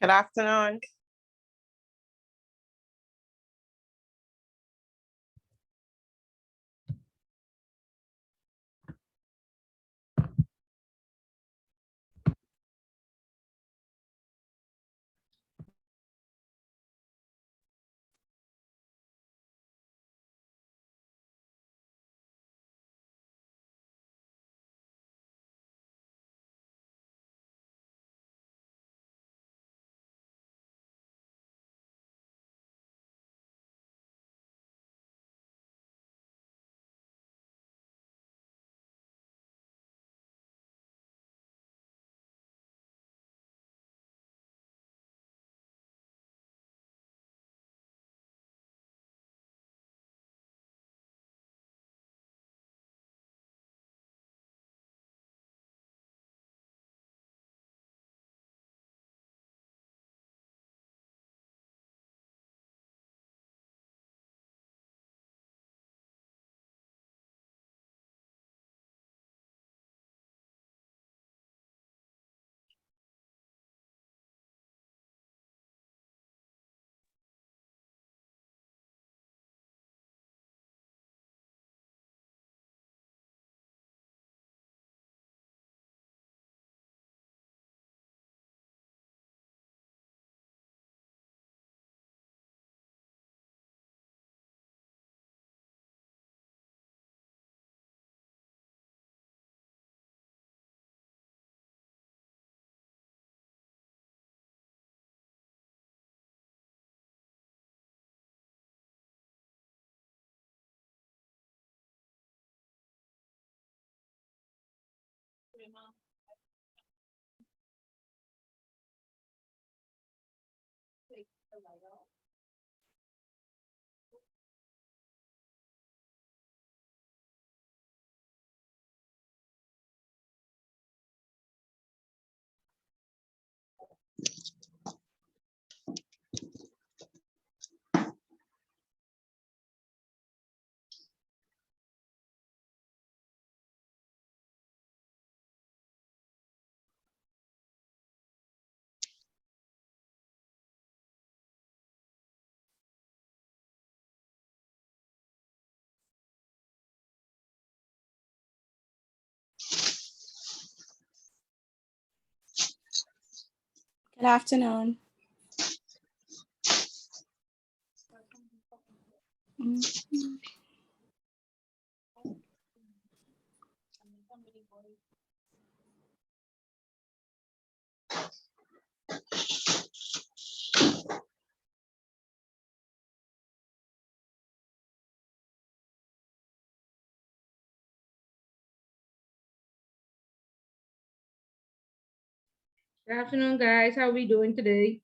Good afternoon. Good afternoon. Good afternoon, guys. How are we doing today?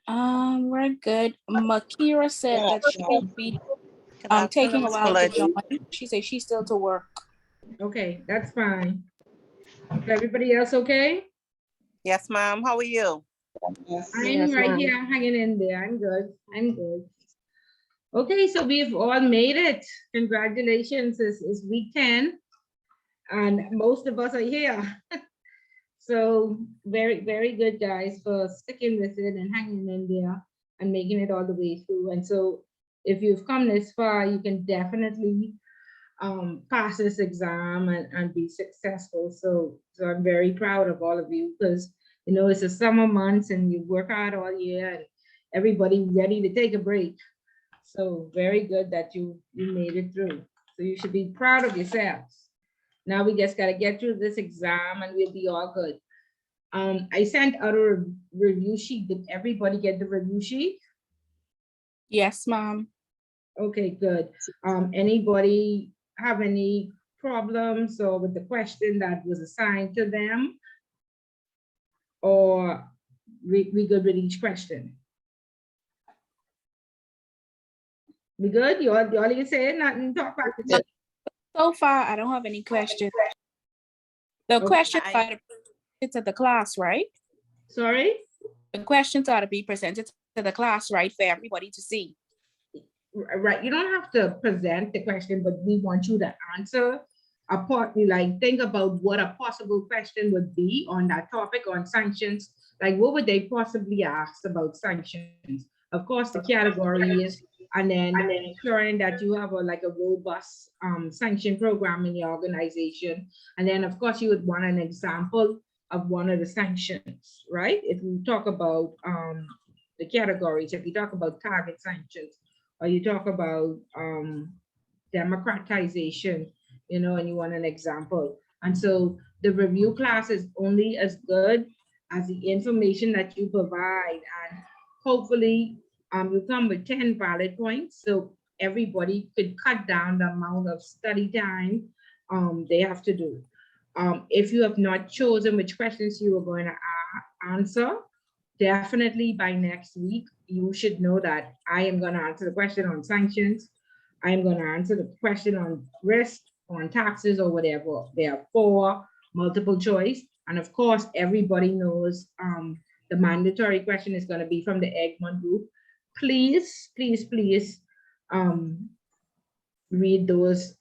We're good. Makira said that she will be taking a while to join. She said she's still to work. Okay, that's fine. Is everybody else okay? Yes, ma'am. How are you? I'm right here. I'm hanging in there. I'm good. I'm good. Okay, so we've all made it. Congratulations. It's week 10, and most of us are here. So very, very good, guys, for sticking with it and hanging in there and making it all the way through. And so if you've come this far, you can definitely pass this exam and be successful. So I'm very proud of all of you, because you know it's the summer months and you work hard all year and everybody ready to take a break. So very good that you made it through. So you should be proud of yourselves. Now we just got to get through this exam and we'll be all good. I sent out a review sheet. Did everybody get the review sheet? Yes, ma'am. Okay, good. Anybody have any problems or with the question that was assigned to them? Or we good with each question? We good? You all you say nothing, talk back to it. So far, I don't have any questions. The questions are to be presented to the class, right? Sorry? The questions are to be presented to the class, right, for everybody to see. Right, you don't have to present the question, but we want you to answer like think about what a possible question would be on that topic on sanctions. Like what would they possibly ask about sanctions? Of course, the categories, and then ensuring that you have a robust sanction program in your organization. And then of course you would want an example of one of the sanctions, right? If you talk about the categories, if you talk about target sanctions, or you talk about democratization, and you want an example. And so the review class is only as good as the information that you provide. And hopefully you come with 10 valid points, so everybody could cut down the amount of study time they have to do. If you have not chosen which questions you are going to answer, definitely by next week, you should know that I am going to answer the question on sanctions. I am going to answer the question on risk, on taxes, or whatever. There are 4 multiple choice. And of course, everybody knows the mandatory question is going to be from the Egmont group. Please, please, please read those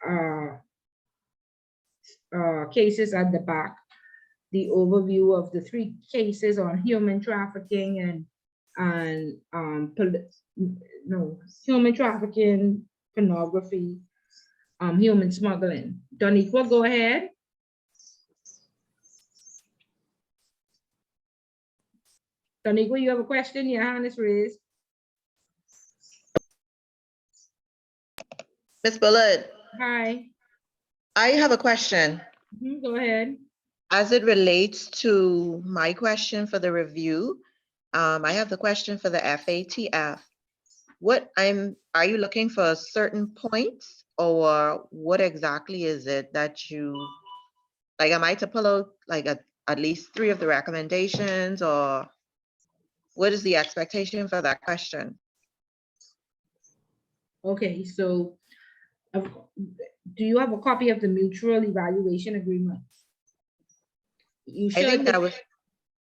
cases at the back. The overview of the 3 cases on human trafficking and human trafficking, pornography, human smuggling. Doniqua, go ahead. Doniqua, you have a question? Your hand is raised. Ms. Bullard. Hi. I have a question. Go ahead. As it relates to my question for the review, I have the question for the FATF. Are you looking for certain points, or what exactly is it that you, am I to pull out at least 3 of the recommendations, or what is the expectation for that question? Okay, so do you have a copy of the mutual evaluation agreement? You should. I think that was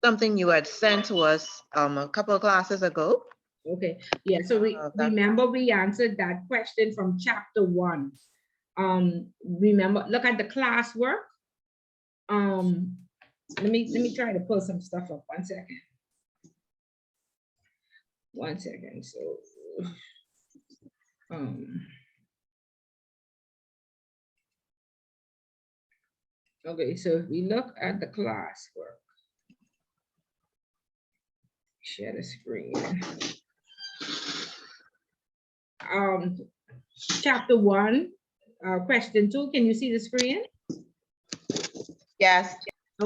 something you had sent to us a couple of classes ago. Okay, yeah, so remember we answered that question from chapter 1. Remember, look at the classwork. Let me try to pull some stuff up. 1 second. 1 second. So okay, so if we look at the classwork, share the screen. Chapter 1, question 2, can you see the screen? Yes.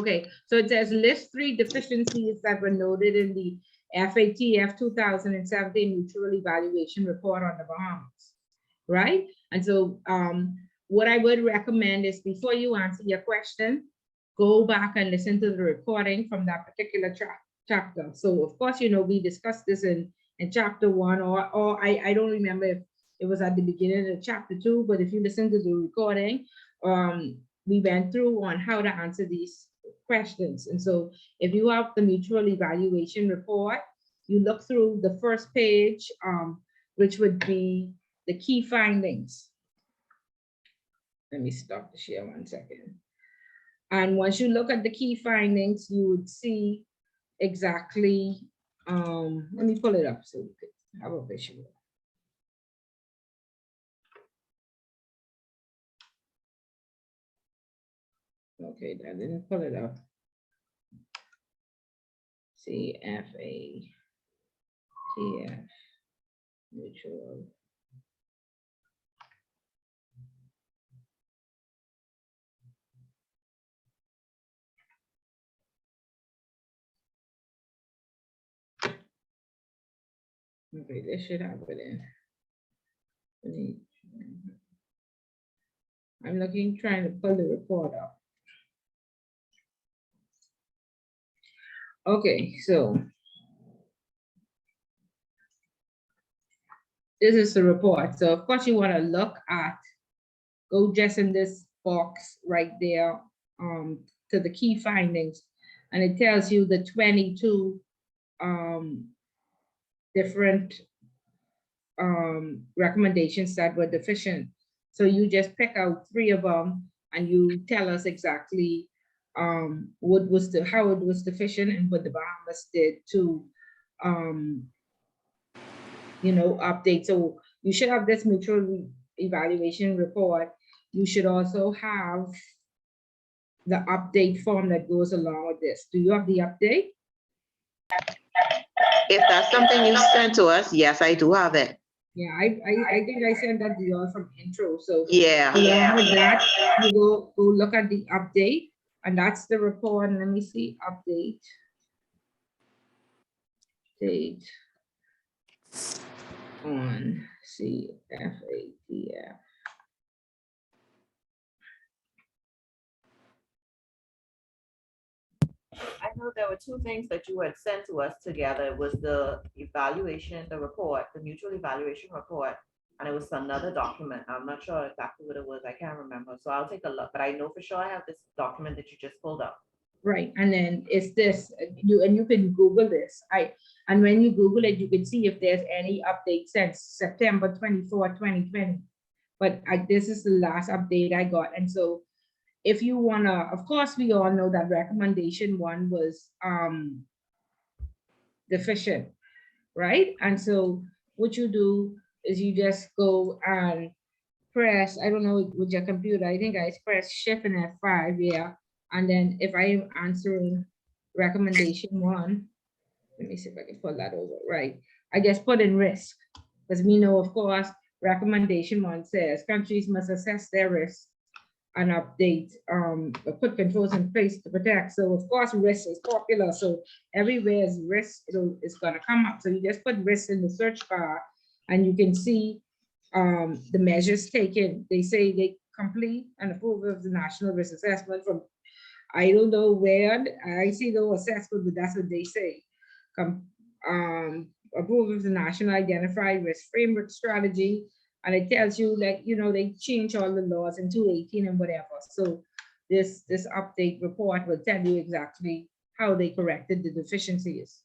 Okay, so it says list 3 deficiencies that were noted in the FATF 2017 mutual evaluation report on the Bahamas, right? And so what I would recommend is before you answer your question, go back and listen to the recording from that particular chapter. So of course, we discussed this in chapter 1, or I don't remember if it was at the beginning of chapter 2, but if you listen to the recording, we went through on how to answer these questions. And so if you have the mutual evaluation report, you look through the first page, which would be the key findings. Let me stop the share 1 second. And once you look at the key findings, you would see exactly, let me pull it up so you could have a visual. Okay, that didn't pull it up. CFATF mutual. Okay, this should have it in. I'm trying to pull the report up. Okay, so this is the report. So of course you want to look at, go just in this box right there to the key findings, and it tells you the 22 different recommendations that were deficient. So you just pick out 3 of them and you tell us exactly what was the how it was deficient and what the Bahamas did to you know, update. So you should have this mutual evaluation report. You should also have the update form that goes along with this. Do you have the update? If that's something you sent to us, yes, I do have it. Yeah, I think I sent that to you all from intro. So Yeah. along with that, you go look at the update, and that's the report. And let me see, update. Date on CFATF. I know there were two things that you had sent to us together. It was the evaluation, the report, the mutual evaluation report, and it was another document. I'm not sure exactly what it was. I can't remember. So I'll take a look, but I know for sure I have this document that you just pulled up. Right, and then it's this, you can Google this. And when you Google it, you can see if there's any update since September 24, 2020. But this is the last update I got. And so if you wanna, of course, we all know that recommendation 1 was deficient, right? And so what you do is you just go and press, I don't know with your computer, I think I press Shift and F5, yeah. And then if I am answering recommendation 1, let me see if I can pull that over, right? I just put in risk, because we know, of course, recommendation 1 says countries must assess their risk and update, put controls in place to protect. So of course, risk is popular. So everywhere is risk, it's gonna come up. So you just put risk in the search bar and you can see the measures taken. They say they complete and approve of the national risk assessment from, I don't know where, I see no assessment, but that's what they say. Approve of the national identified risk framework strategy. And it tells you, like, you know, they change all the laws in 2018 and whatever. So this update report will tell you exactly how they corrected the deficiencies.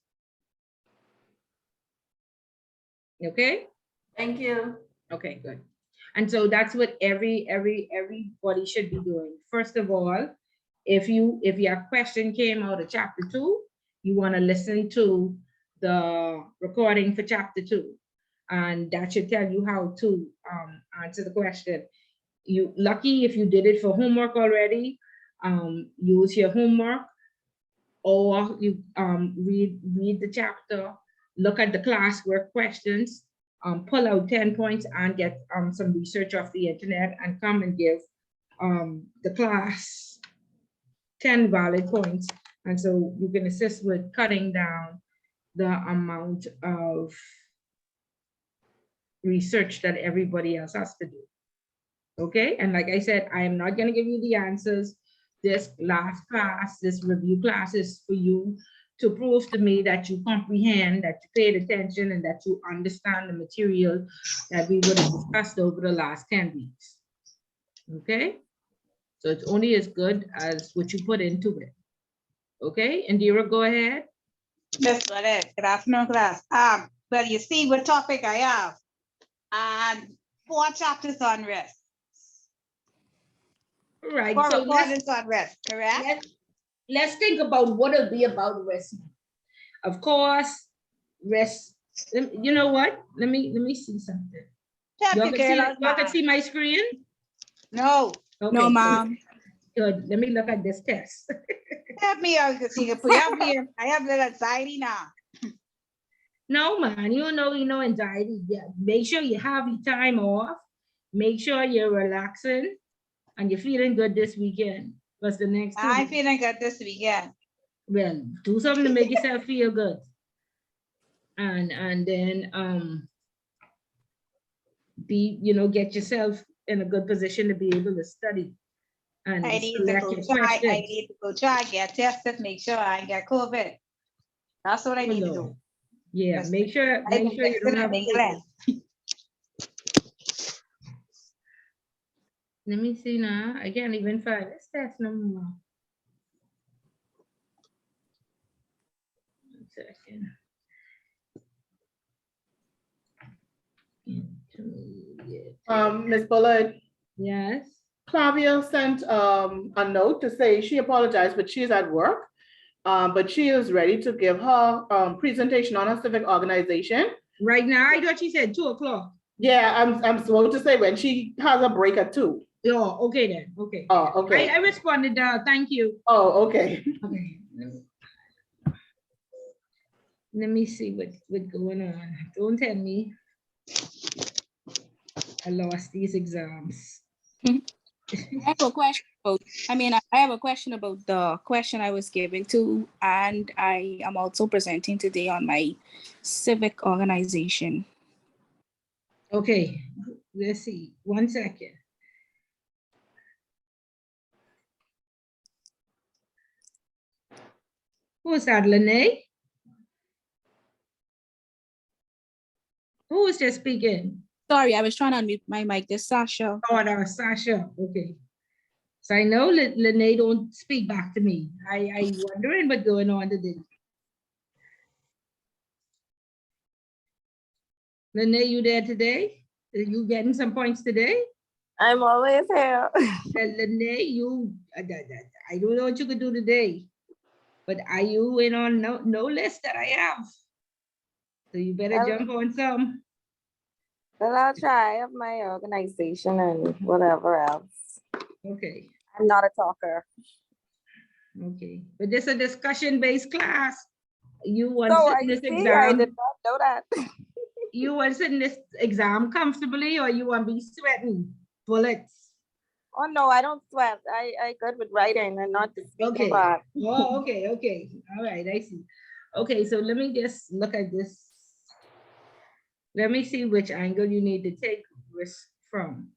Okay? Thank you. Okay, good. And so that's what everybody should be doing. First of all, if your question came out of chapter 2, you want to listen to the recording for chapter 2. And that should tell you how to answer the question. You lucky if you did it for homework already, use your homework, or you read the chapter, look at the classwork questions, pull out 10 points and get some research off the internet and come and give the class 10 valid points. And so you can assist with cutting down the amount of research that everybody else has to do. Okay, and like I said, I am not going to give you the answers. This last class, this review class is for you to prove to me that you comprehend, that you paid attention, and that you understand the material that we would have discussed over the last 10 weeks. Okay, so it's only as good as what you put into it. Okay, Indira, go ahead. Miss Burnett, good afternoon, class. Well, you see what topic I have, and 4 chapters on risk. Right. 4 So recordings on risk, correct? Let's think about what it'll be about risk. Of course, risk. You know what? Let me see something. Y'all can see my screen? No. Okay, No, ma'am. Good. Let me look at this test. Help me out to see if we have here. I have little anxiety now. No, man, you know anxiety. Yeah. Make sure you have your time off. Make sure you're relaxing and you're feeling good this weekend. What's the next? I'm feeling good this weekend. Well, do something to make yourself feel good. And then get yourself in a good position to be able to study. And I need to go try, get tested, make sure I get COVID. That's what I need to do. Yeah, make sure you don't have COVID. Let me see now. I can't even find this test no more. 1 second. Ms. Bullard, Yes. Clavia sent a note to say she apologized, but she is at work. But she is ready to give her presentation on her civic organization. Right now, I thought she said 2 o'clock. Yeah, I'm supposed to say when she has a break at 2. Oh, okay then, okay. Oh, okay. I responded, thank you. Oh, okay. Okay. Let me see what's going on. Don't tell me I lost these exams. I have a question about, I have a question about the question I was given to, and I am also presenting today on my civic organization. Okay, let's see. 1 second. Who is that, Lene? Who was just speaking? Sorry, I was trying to unmute my mic. This is Sasha. Oh, that was Sasha. Okay. So I know Lene don't speak back to me. I wondering what's going on today. Lene, you there today? Are you getting some points today? I'm always here. Lene, I don't know what you could do today, but are you in on no list that I have? So you better jump on some. Well, I'll try. I have my organization and whatever else. Okay. I'm not a talker. Okay, but this is a discussion-based class. You want So to sit I in this see, I exam? did not know that. You want to sit in this exam comfortably, or you want to be sweating bullets? Oh no, I don't sweat. I good with writing and not the speaking Okay. part. Oh, okay, okay. All right, I see. Okay, so let me just look at this. Let me see which angle you need to take risk from.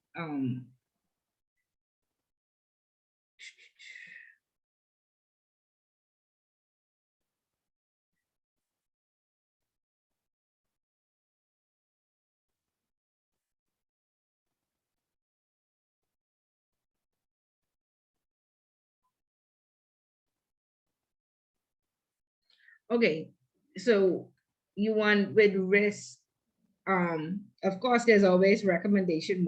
Okay, so you want with risk, of course, there's always recommendation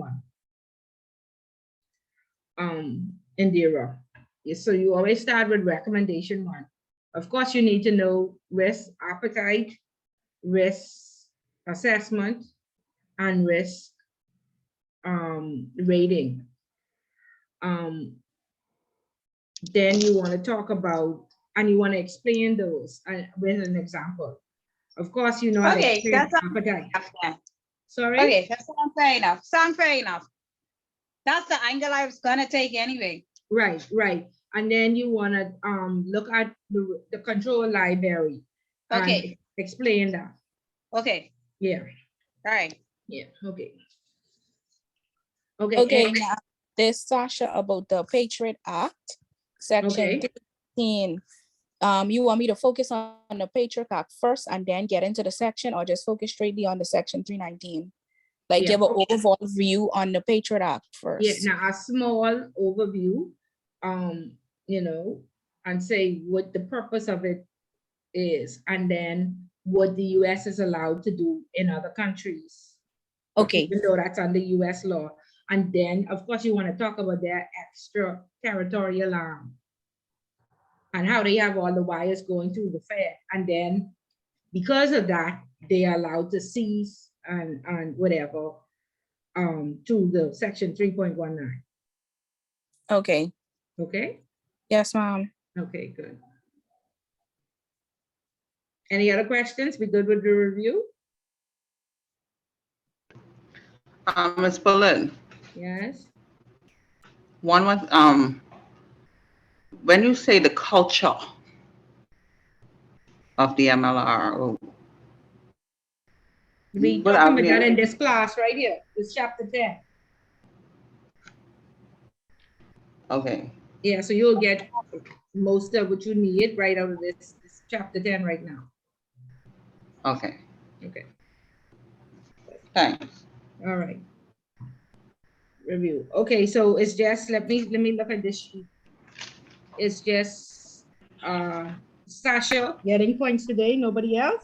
1. Indira. So you always start with recommendation 1. Of course, you need to know risk appetite, risk assessment, and risk rating. Then you want to talk about, and you want to explain those with an example. Of course, you know how to Okay, explain that's appetite. Yeah. Sorry? Okay, that sounds fair enough. Sound fair enough. That's the angle I was gonna take anyway. Right, right. And then you want to look at the control library. Okay. And explain that. Okay, Yeah, all right. yeah, okay. Okay. Okay, and- now this Sasha about the Patriot Act, section Okay. 13. You want me to focus on the Patriot Act first and then get into the section, or just focus straightly on the section 319? Like Yeah, give an okay. overall view on the Patriot Act first. Yeah, now a small overview, you know, and say what the purpose of it is, and then what the US is allowed to do in other countries. Okay. Even though that's under US law. And then, of course, you want to talk about their extra territorial arm and how they have all the wires going through the Fed. And then, because of that, they are allowed to seize and whatever to the section 3.19. Okay. Okay? Yes, ma'am. Okay, good. Any other questions? We good with the review? Ms. Berlin, Yes. one was, when you say the culture of the MLR, We What talking I about that mean- in this class right here, this chapter 10. okay, Yeah, so you'll get most of what you need right out of this chapter 10 right now. okay, Okay, thanks. all right. Review. Okay, so it's just, let me look at this sheet. It's just Sasha getting points today, nobody else?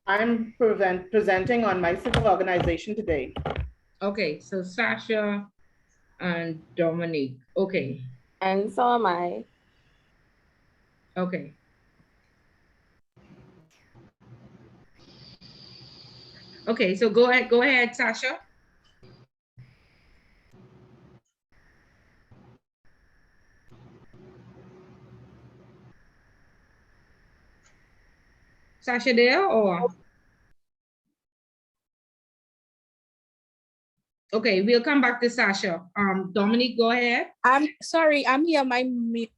I'm presenting on my civic organization today. Okay, so Sasha and Dominique. Okay, And so am I. okay. Okay, so go ahead, Sasha. Sasha there or? Okay, we'll come back to Sasha. Dominique, go ahead. I'm sorry, I'm here. My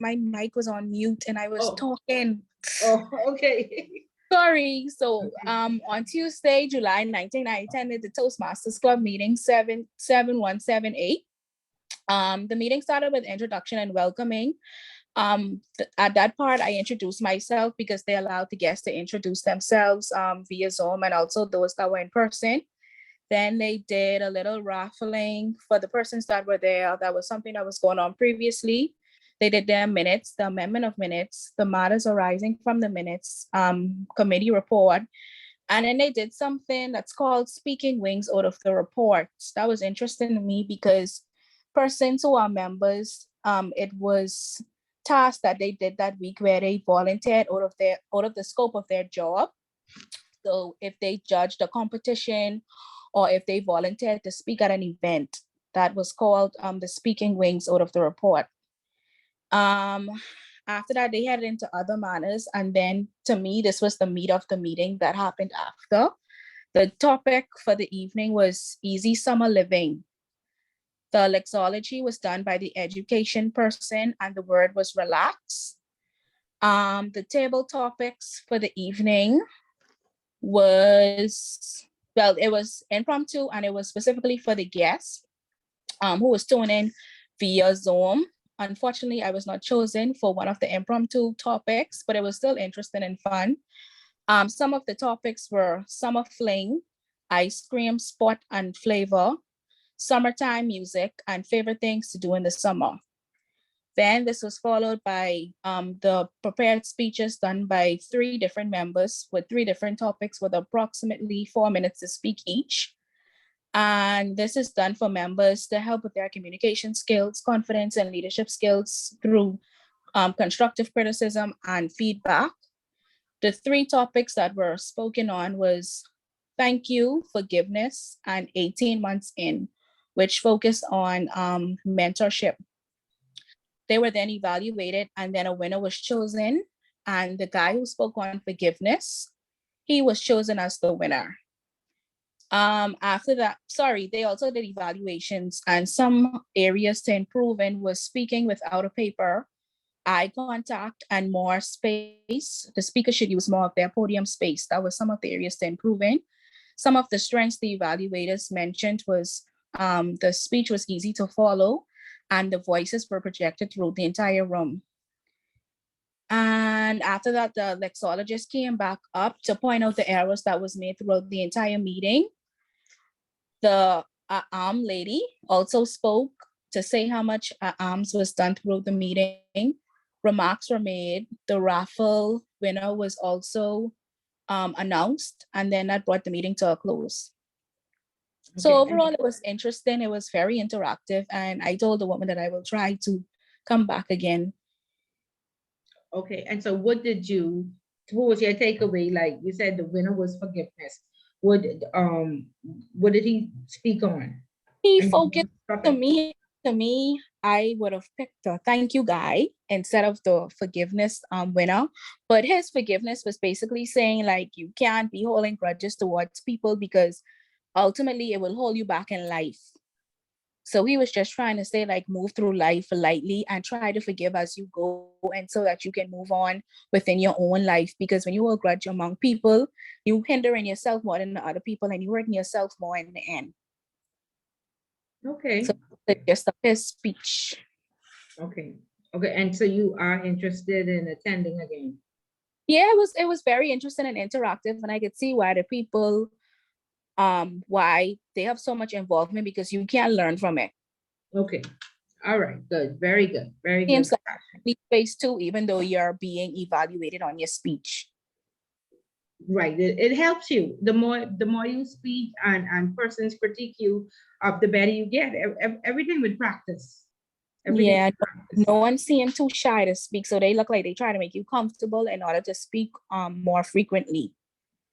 mic was on mute and I was Oh. talking. Oh, okay. Sorry. So on Tuesday, July 19, I attended the Toastmasters Club meeting 77178. The meeting started with introduction and welcoming. At that part, I introduced myself because they allowed the guests to introduce themselves via Zoom and also those that were in person. Then they did a little raffling for the persons that were there. That was something that was going on previously. They did their minutes, the amendment of minutes, the matters arising from the minutes, committee report. And then they did something that's called speaking wings out of the reports. That was interesting to me because persons who are members, it was tasks that they did that week where they volunteered out of the scope of their job. So if they judged a competition or if they volunteered to speak at an event, that was called the speaking wings out of the report. After that, they headed into other matters. And then to me, this was the meat of the meeting that happened after. The topic for the evening was easy summer living. The lexology was done by the education person and the word was relax. The table topics for the evening was, well, it was impromptu and it was specifically for the guests who was tuning in via Zoom. Unfortunately, I was not chosen for one of the impromptu topics, but it was still interesting and fun. Some of the topics were summer fling, ice cream, sport and flavor, summertime music, and favorite things to do in the summer. Then this was followed by the prepared speeches done by 3 different members with 3 different topics with approximately 4 minutes to speak each. And this is done for members to help with their communication skills, confidence, and leadership skills through constructive criticism and feedback. The 3 topics that were spoken on was thank you, forgiveness, and 18 months in, which focused on mentorship. They were then evaluated and then a winner was chosen. And the guy who spoke on forgiveness, he was chosen as the winner. After that, they also did evaluations and some areas to improve in was speaking without a paper, eye contact, and more space. The speaker should use more of their podium space. That was some of the areas to improve in. Some of the strengths the evaluators mentioned was the speech was easy to follow and the voices were projected through the entire room. And after that, the lexologist came back up to point out the errors that was made throughout the entire meeting. The lady also spoke to say how much arms was done throughout the meeting. Remarks were made. The raffle winner was also announced, and then that brought the meeting to a close. Okay. So overall, it was interesting. It was very interactive, and I told the woman that I will try to come back again. Okay, and so what was your takeaway? Like you said, the winner was forgiveness. What did he speak on? He focused to me, I would have picked the thank you guy instead of the forgiveness winner. But his forgiveness was basically saying like you can't be holding grudges towards people because ultimately it will hold you back in life. So he was just trying to say like move through life lightly and try to forgive as you go, and so that you can move on within your own life. Because when you hold grudge among people, you hindering yourself more than the other people and you hurting yourself more in the end. Okay. So just his speech. Okay. Okay. And so you are interested in attending again? Yeah, it was very interesting and interactive, and I could see why the people why they have so much involvement because you can learn from it. Okay. All right. Good. Very good. Very good. Space too, even though you're being evaluated on your speech. Right, it helps you. The more you speak and persons critique you, the better you get. Everything with practice. Everything Yeah, with practice. no one seemed too shy to speak, so they look like they try to make you comfortable in order to speak more frequently.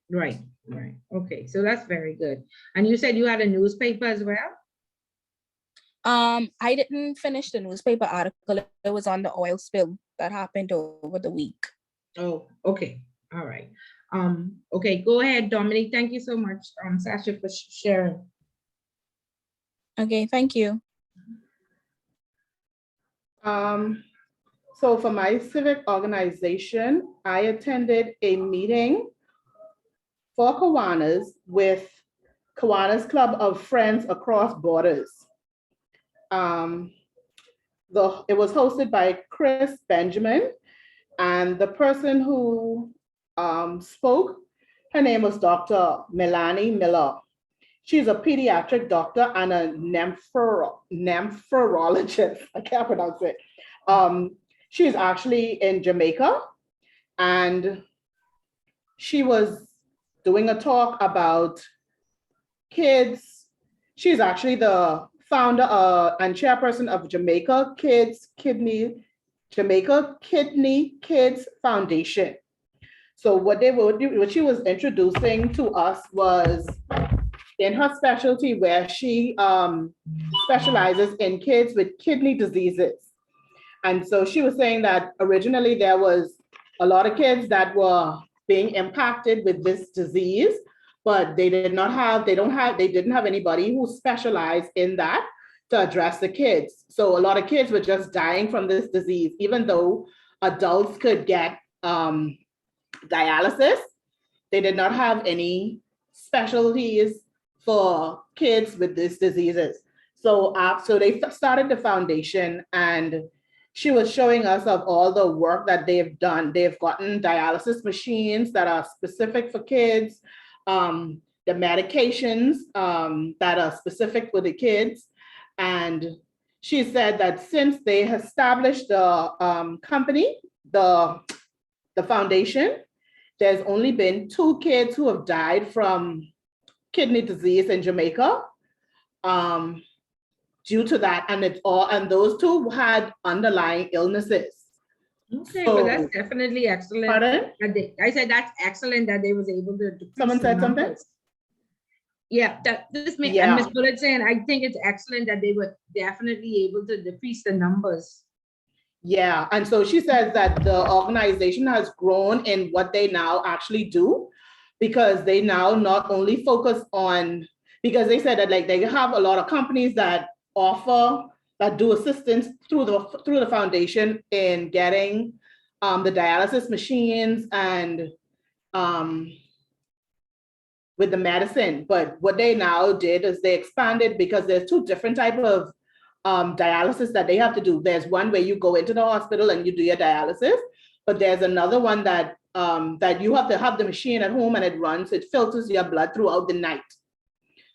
Right, right. Okay, so that's very good. And you said you had a newspaper as well? I didn't finish the newspaper article. It was on the oil spill that happened over the week. Oh, okay. All right. Okay, go ahead, Dominic. Thank you so much, Sasha, for sharing. Okay, thank you. So for my civic organization, I attended a meeting for Kiwanis with Kiwanis Club of Friends Across Borders. It was hosted by Chris Benjamin, and the person who spoke, her name was Dr. Melanie Miller. She's a pediatric doctor and a nephrologist. I can't pronounce it. She's actually in Jamaica, and she was doing a talk about kids. She's actually the founder and chairperson of Jamaica Kidney Kids Foundation. So what she was introducing to us was in her specialty, where she specializes in kids with kidney diseases. And so she was saying that originally there was a lot of kids that were being impacted with this disease, but they didn't have anybody who specialized in that to address the kids. So a lot of kids were just dying from this disease, even though adults could get dialysis. They did not have any specialties for kids with these diseases. So they started the foundation, and she was showing us of all the work that they've done. They've gotten dialysis machines that are specific for kids, the medications that are specific for the kids. And she said that since they established the company, the foundation, there's only been 2 kids who have died from kidney disease in Jamaica due to that. And those 2 had underlying illnesses. Okay, well, that's definitely excellent. Pardon? I said that's excellent that they was able to decrease. Someone said something? Yeah, and Ms. Bullitt saying, I think it's excellent that they were definitely able to decrease the numbers. Yeah, and so she says that the organization has grown in what they now actually do, because they now not only focus on, because they said that like they have a lot of companies that do assistance through the foundation in getting the dialysis machines and with the medicine. But what they now did is they expanded, because there's 2 different type of dialysis that they have to do. There's one where you go into the hospital and you do your dialysis, but there's another one that you have to have the machine at home, and it filters your blood throughout the night.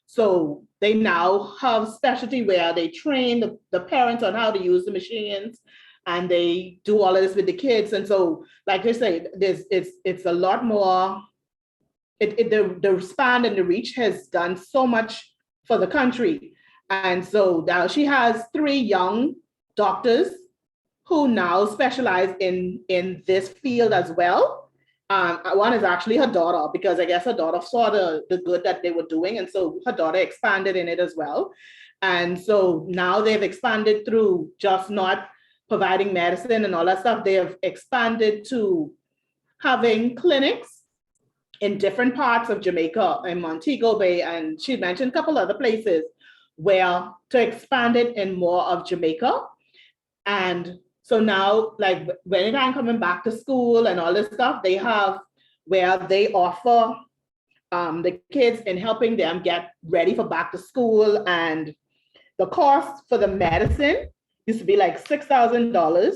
So they now have specialty where they train the parents on how to use the machines, and they do all of this with the kids. And so, like I say, it's a lot more. The span and the reach has done so much for the country. And so now she has 3 young doctors who now specialize in this field as well. One is actually her daughter, because I guess her daughter saw the good that they were doing. And so her daughter expanded in it as well. And so now they've expanded through just not providing medicine and all that stuff. They have expanded to having clinics in different parts of Jamaica, in Montego Bay, and she mentioned a couple other places where to expand it in more of Jamaica. And so now, like when I'm coming back to school and all this stuff, they have where they offer the kids in helping them get ready for back to school. And the cost for the medicine used to be like $6,000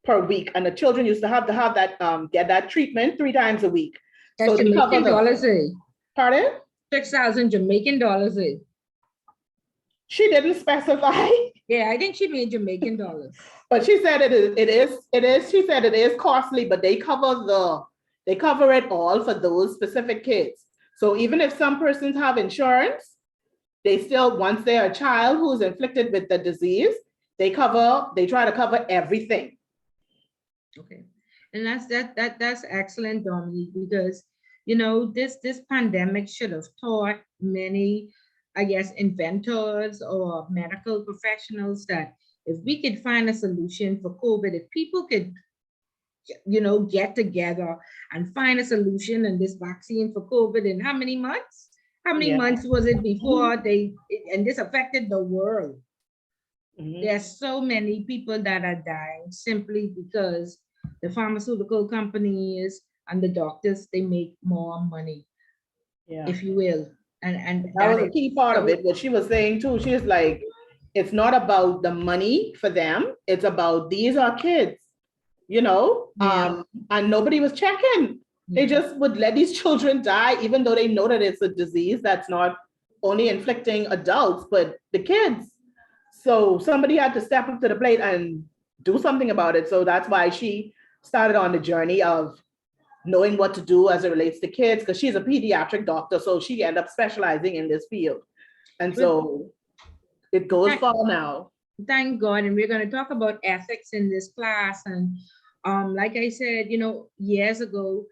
per week. And the children used to have that, get that treatment 3 times a week. That's So Jamaican dollars, Pardon? 6,000 Jamaican dollars. She didn't specify. Yeah, I think she made Jamaican dollars. But she said it is. She said it is costly, but they cover They cover it all for those specific kids. So even if some persons have insurance, they still, once they're a child who's inflicted with the disease, they try to cover everything. Okay, and that's excellent, Dominique, because you know this pandemic should have taught many, I guess, inventors or medical professionals that if we could find a solution for COVID, if people could, you know, get together and find a solution and this vaccine for COVID in how many months? How many Yeah. months was it before and this affected the world? Mhm. There's so many people that are dying simply because the pharmaceutical companies and the doctors, they make more money, Yeah. if you will. And That was a is key part of so- it. What she was saying too, she was like, it's not about the money for them. It's about these are kids, you know, Yeah. and nobody was checking. They Yeah. just would let these children die, even though they know that it's a disease that's not only inflicting adults, but the kids. So somebody had to step up to the plate and do something about it. So that's why she started on the journey of knowing what to do as it relates to kids, because she's a pediatric doctor, so she ended up specializing in this field. And so it goes far now. Thank God. And we're going to talk about ethics in this class. And like I said, you know, years ago,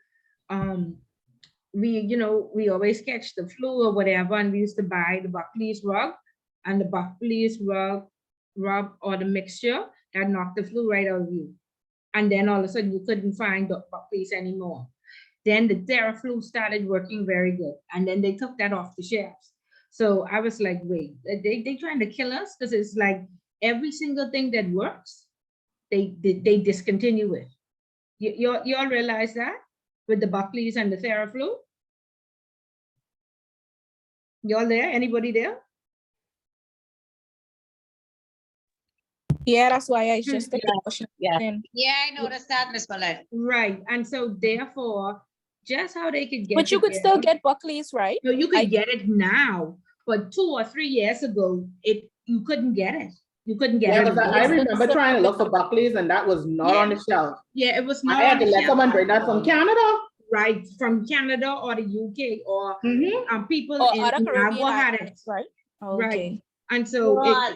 we always catch the flu or whatever, and we used to buy the Buckley's rub, and the Buckley's rub or the mixture that knocked the flu right out of you. And then all of a sudden you couldn't find the Buckley's anymore. Then the Theraflu started working very good. And then they took that off the shelves. So I was like, wait, they trying to kill us? Because it's like every single thing that works, they discontinue it. You all realize that with the Buckley's and the Theraflu? Y'all there? Anybody there? Yeah, that's why I just Yeah. the question. Yeah. And Yeah, I noticed that, Miss Paulette. Right. And so therefore, just how they could get but you could still together- get Buckley's, right? No, you could I- get it now, but 2 or 3 years ago, you couldn't get it. You couldn't get Yeah, it. because I remember trying to look for Buckley's and that was not on the shelf. Yeah, it was I not had on to the let shelf. someone bring that from Canada. Right, from Canada or the UK or Mhm. people Or in other Caribbean Niagara had it. islands, right? Right. Okay. And so, Right.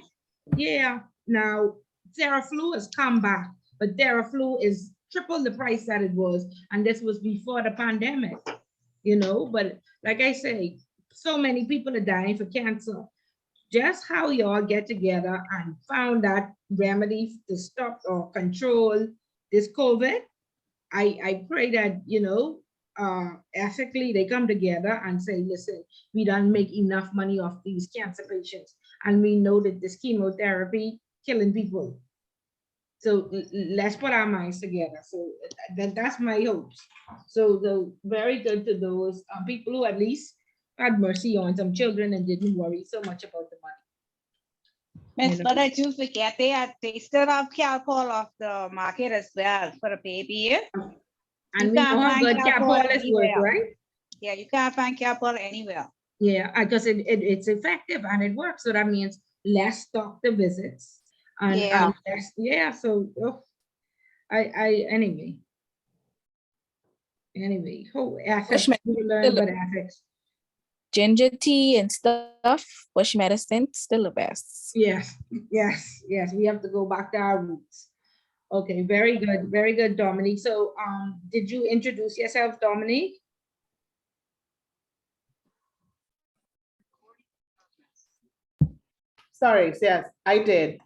yeah, now Theraflu has come back, but Theraflu is triple the price that it was. And this was before the pandemic, you know, but like I say, so many people are dying for cancer. Just how y'all get together and found that remedy to stop or control this COVID. I pray that, you know, ethically they come together and say, listen, we don't make enough money off these cancer patients. And we know that this chemotherapy killing people. So let's put our minds together. So that's my hopes. So the very good to those people who at least had mercy on some children and didn't worry so much about the money. Miss You know? Paulette, you forget they still have Calpol off the market as well for the baby. And You we know can't how find good Calpol Calpol is work, anywhere. right? Yeah, you can't find Calpol anywhere. Yeah, because it's effective and it works. So that means less doctor visits. And Yeah. yeah, so anyway. Anyway, ethics, Bush we learn still- about ethics. Ginger tea and stuff, bush medicine, still the best. Yes, yes, yes. We have to go back to our roots. Okay, very good, Dominique. So did you introduce yourself, Dominique? Sorry, yes, I did.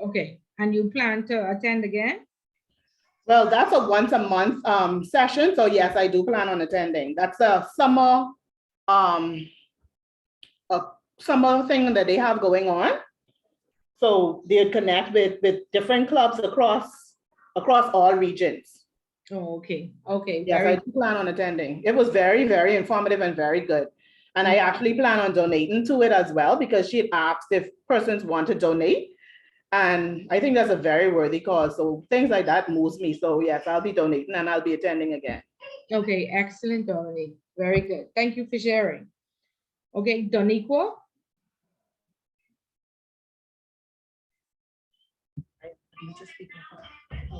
Okay, and you plan to attend again? Well, that's a once a month session. So yes, I do plan on attending. That's a summer thing that they have going on. So they connect with different clubs across all regions. Oh, okay, okay. Yes, very I do plan on attending. It was very, very informative and very good. And I actually plan on donating to it as well, because she had asked if persons want to donate. And I think that's a very worthy cause. So things like that moves me. So yes, I'll be donating and I'll be attending again. Okay, excellent, Dominique. Very good. Thank you for sharing. Okay, Doniqua?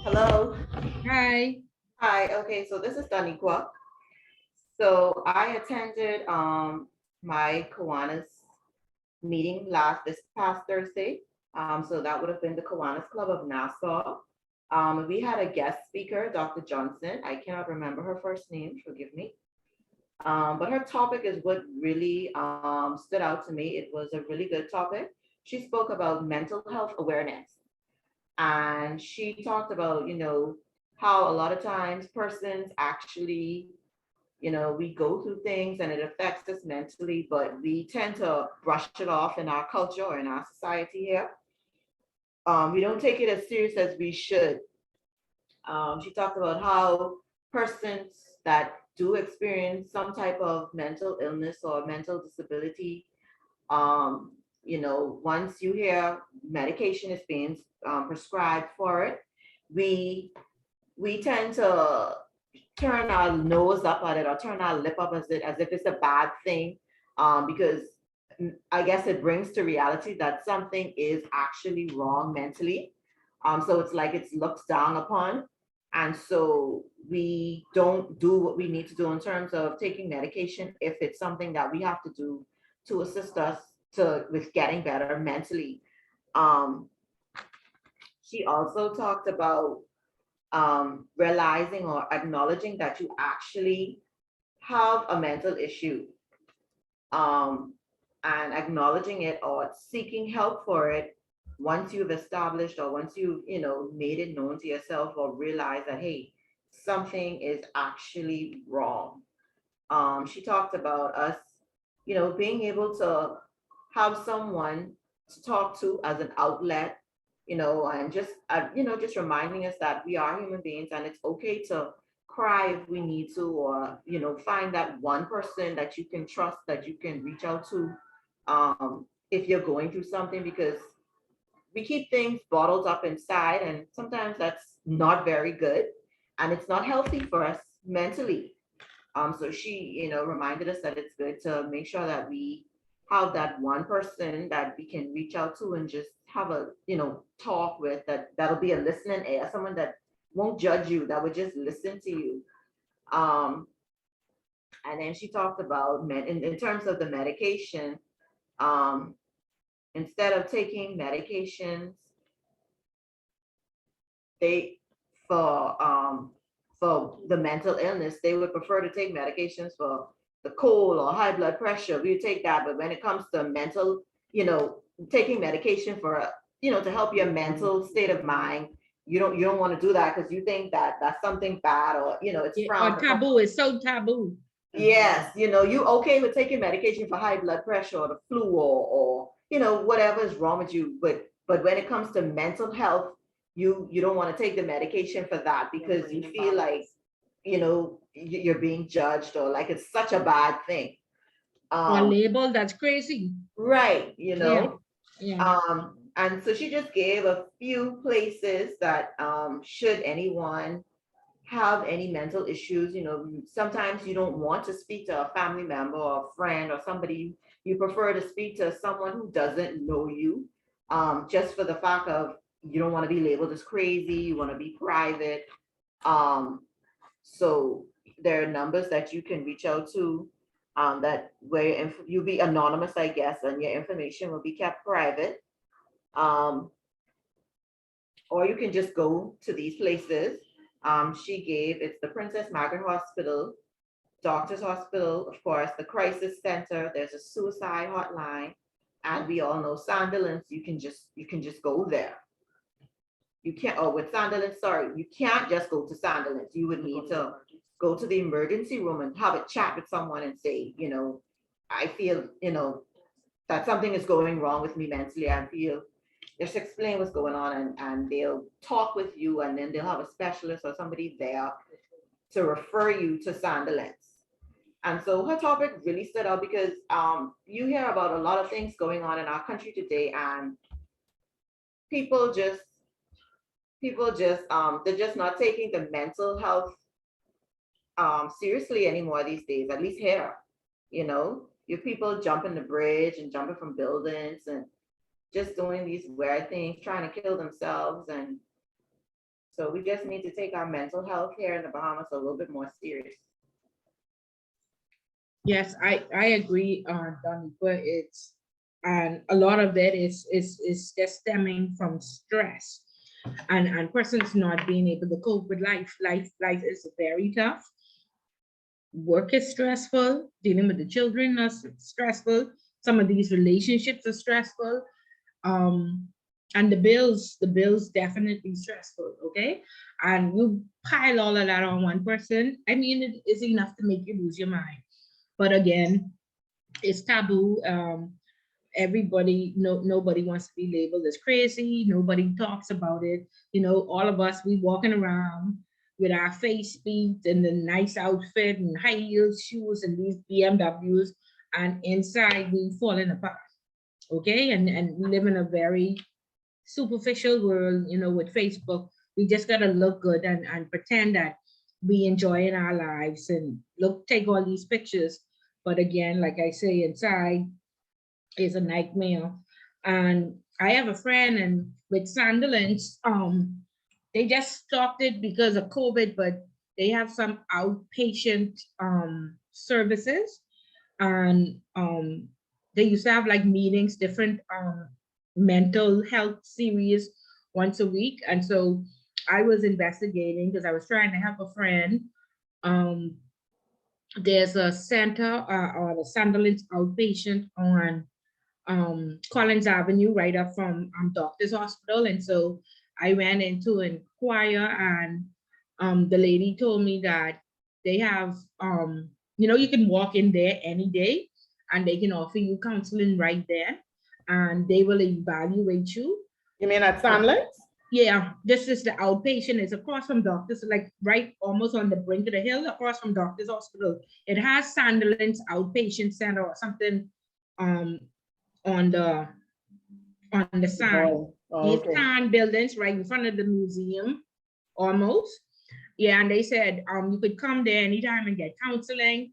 Hello. Hi. Hi, okay, so this is Daniqua. So I attended my Kiwanis meeting this past Thursday. So that would have been the Kiwanis Club of Nassau. We had a guest speaker, Dr. Johnson. I cannot remember her first name, forgive me. But her topic is what really stood out to me. It was a really good topic. She spoke about mental health awareness. And she talked about, how a lot of times persons actually, we go through things and it affects us mentally, but we tend to brush it off in our culture or in our society here. We don't take it as serious as we should. She talked about how persons that do experience some type of mental illness or mental disability, once you hear medication is being prescribed for it, we tend to turn our nose up at it or turn our lip up as if it's a bad thing, because I guess it brings to reality that something is actually wrong mentally. So it's like it's looked down upon. And so we don't do what we need to do in terms of taking medication if it's something that we have to do to assist us with getting better mentally. Um, she also talked about realizing or acknowledging that you actually have a mental issue, um, and acknowledging it or seeking help for it once you've established or once you've made it known to yourself or realize that, hey, something is actually wrong. She talked about us being able to have someone to talk to as an outlet, and just reminding us that we are human beings and it's okay to cry if we need to, or find that one person that you can trust, that you can reach out to, if you're going through something, because we keep things bottled up inside and sometimes that's not very good and it's not healthy for us mentally. So she, reminded us that it's good to make sure that we have that one person that we can reach out to and just have a, talk with, that'll be a listening ear, someone that won't judge you, that would just listen to you. Um, and then she talked about in terms of the medication, um, instead of taking medications, they for the mental illness, they would prefer to take medications for the cold or high blood pressure. We would take that, but when it comes to mental, taking medication for to help your mental state of mind, you don't want to do that because you think that that's something bad, or it's Or frowned upon. taboo, it's so taboo. Yes, you okay with taking medication for high blood pressure or the flu, or whatever is wrong with you, but when it comes to mental health, you don't want to take the medication for that because you feel like you're being judged or like it's such a bad thing. Or label, that's crazy. Right, Yeah. and so she just gave a few places that should anyone have any mental issues, sometimes you don't want to speak to a family member or a friend or somebody, you prefer to speak to someone who doesn't know you, just for the fact of you don't want to be labeled as crazy, you want to be private. So there are numbers that you can reach out to, that where you'll be anonymous, I guess, and your information will be kept private. Or you can just go to these places. She gave, it's the Princess Margaret Hospital, Doctors Hospital, of course, the Crisis Center, there's a suicide hotline, and we all know Sandilands, you can just go there. You can't, oh, with Sandilands, sorry, you can't just go to Sandilands. You would need to go to the emergency room and have a chat with someone and say, I feel, that something is going wrong with me mentally. I feel, just explain what's going on, and they'll talk with you, and then they'll have a specialist or somebody there to refer you to Sandilands. And so her topic really stood out because you hear about a lot of things going on in our country today, and people just they're just not taking the mental health seriously anymore these days, at least here. Your people jumping the bridge and jumping from buildings and just doing these weird things, trying to kill themselves. And So we just need to take our mental health here in the Bahamas a little bit more serious. Yes, I agree, Donnie, but and a lot of it is just stemming from stress and persons not being able to cope with life. Life is very tough. Work is stressful, dealing with the children is stressful. Some of these relationships are stressful. And the bills definitely stressful, okay? And you pile all of that on one person, I mean, it is enough to make you lose your mind. But again, it's taboo. Nobody wants to be labeled as crazy. Nobody talks about it. All of us, we walking around with our face beat and the nice outfit and high heels shoes and these BMWs, and inside we falling apart. Okay, and we live in a very superficial world, with Facebook. We just gotta look good and pretend that we enjoy in our lives and take all these pictures. But again, like I say, inside is a nightmare. And I have a friend and with Sandilands, they just stopped it because of COVID, but they have some outpatient services. And they used to have like meetings, different mental health series once a week. And so I was investigating because I was trying to help a friend. There's a center or the Sandilands outpatient on Collins Avenue, right up from Doctor's Hospital. And so I went in to inquire, and the lady told me that they have, you can walk in there any day and they can offer you counseling right there and they will evaluate you. You mean at Sandilands? Yeah, this is the outpatient. It's across from Doctor's, like right almost on the brink of the hill, across from Doctor's Hospital. It has Sandilands Outpatient Center or something on the sign. These tan buildings right in front of the museum, almost. Yeah, and they said you could come there anytime and get counseling.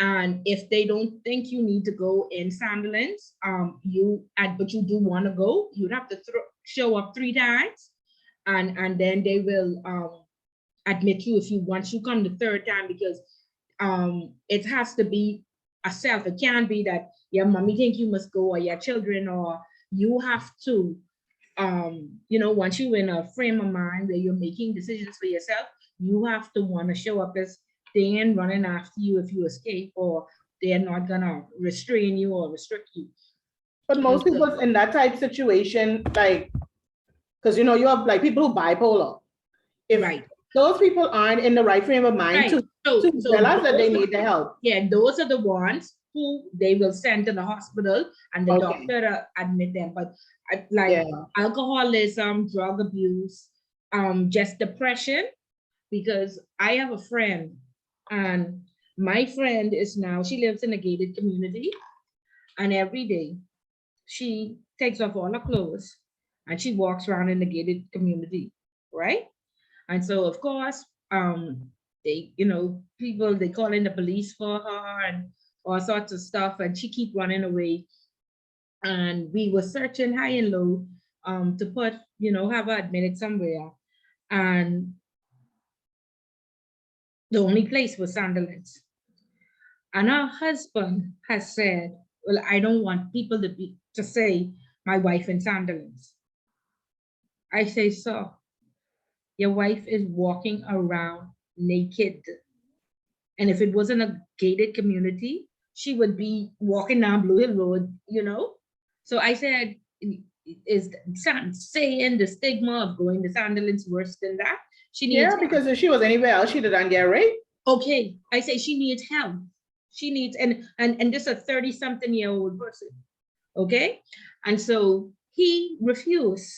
And if they don't think you need to go in Sandilands, but you do want to go, you'd have to show up 3 times, and then they will admit you once you come the 3rd time, because it has to be a self. It can't be that your mommy think you must go or your children, or you have to, once you're in a frame of mind where you're making decisions for yourself, you have to want to show up as they ain't running after you if you escape, or they're not gonna restrain you or restrict you. But most people in that type situation, like, because you have like people who bipolar. If right. Those people aren't in the right frame of mind to realize that they need the help. Yeah, those are the ones who they will send to the hospital and the doctor admit them. But alcoholism, drug abuse, just depression, because I have a friend, and my friend she lives in a gated community, and every day she takes off all her clothes and she walks around in the gated community, right? And so of course, people, they call in the police for her and all sorts of stuff, and she keep running away. And we were searching high and low to put, have her admitted somewhere. And the only place was Sandilands. And her husband has said, well, I don't want people to say my wife in Sandilands. I say, so your wife is walking around naked. And if it wasn't a gated community, she would be walking down Blue Hill Road, So I said, is saying the stigma of going to Sandilands worse than that? She needs help. Because if she was anywhere else, she didn't get raped. Okay, I say she needs help. She needs, and this is a 30-something-year-old person, okay? And so he refused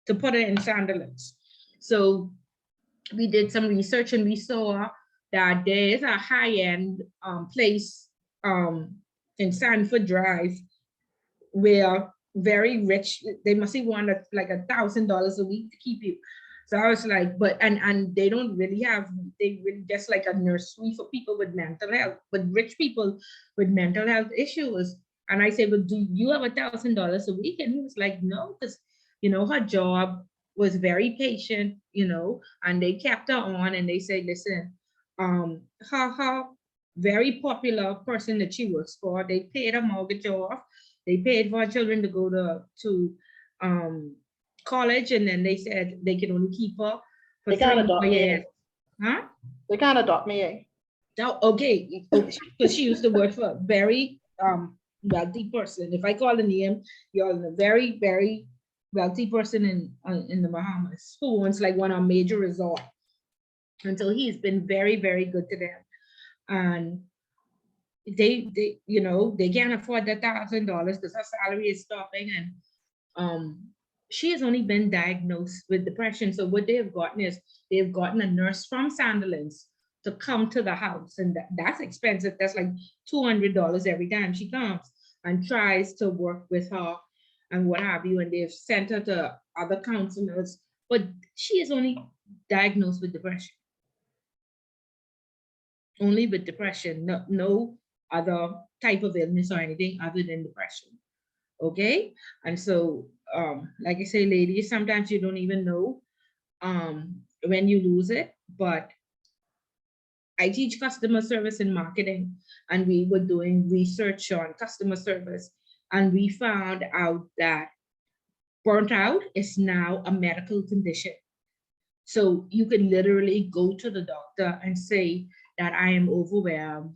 to put her in Sandilands. So we did some research and we saw that there is a high-end place in Sanford Drive where very rich, they must have wanted like $1,000 a week to keep you. So I was like, and they don't really have, they really just like a nursery for people with mental health, but rich people with mental health issues. And I said, well, do you have $1,000 a week? And he was like, no, because, her job was very patient, you know, and they kept her on and they said, listen, her very popular person that she works for, they paid her mortgage off, they paid for her children to go to college, and then they said they could only keep her for They can't 3 more adopt me. years. Huh? They can't adopt me. Now, okay, because she used to work for a very wealthy person. If I call the name, you're a very, very wealthy person in the Bahamas who owns like one of major resort. And so he's been very, very good to them. And they you know, they can't afford that $1,000 because her salary is stopping. And she has only been diagnosed with depression. So what they have gotten is they've gotten a nurse from Sandilands to come to the house, and that's expensive. That's like $200 every time she comes and tries to work with her and what have you. And they've sent her to other counselors, but she is only diagnosed with depression. Only with depression, no other type of illness or anything other than depression. Okay, and so like I say, ladies, sometimes you don't even know when you lose it. But I teach customer service and marketing, and we were doing research on customer service, and we found out that burnt out is now a medical condition. So you can literally go to the doctor and say that I am overwhelmed,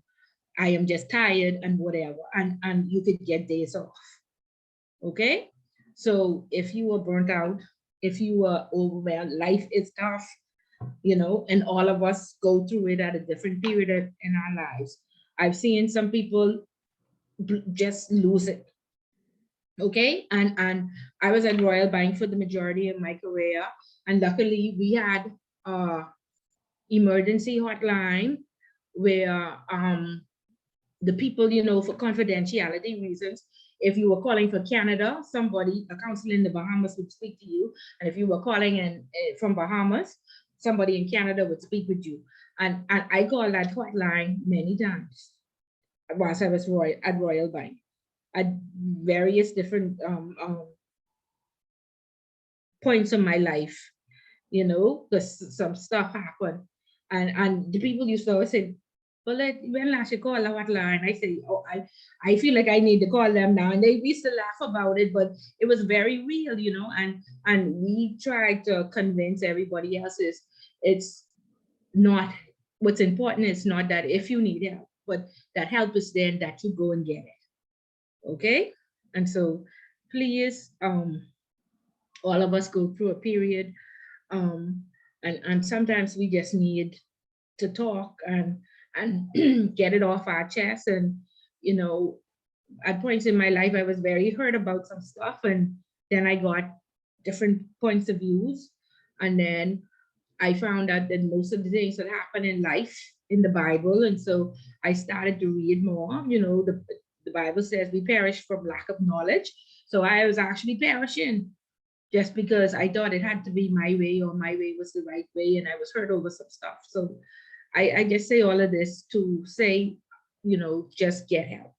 I am just tired and whatever, and you could get days off. Okay, so if you were burnt out, if you were overwhelmed, life is tough, you know, and all of us go through it at a different period in our lives. I've seen some people just lose it. Okay, and I was at Royal Bank for the majority of my career, and luckily we had emergency hotline where the people, you know, for confidentiality reasons, if you were calling for Canada, somebody, a counselor in the Bahamas would speak to you. And if you were calling in from Bahamas, somebody in Canada would speak with you. And I called that hotline many times whilst I was at Royal Bank at various different points of my life, you know, because some stuff happened. And the people used to always say, well, when last you call a hotline? I say, oh, I feel like I need to call them now. And they used to laugh about it, but it was very real, you know, and we tried to convince everybody else it's not, what's important is not that if you need help, but that help is there and that you go and get it. Okay. And so please, all of us go through a period, and sometimes we just need to talk and get it off our chest. And, you know, at points in my life, I was very hurt about some stuff, and then I got different points of views. And then I found out that most of the things that happen in life in the Bible. And so I started to read more. You know, the Bible says we perish from lack of knowledge. So I was actually perishing just because I thought it had to be my way, or my way was the right way, and I was hurt over some stuff. So I just say all of this to say, you know, just get help.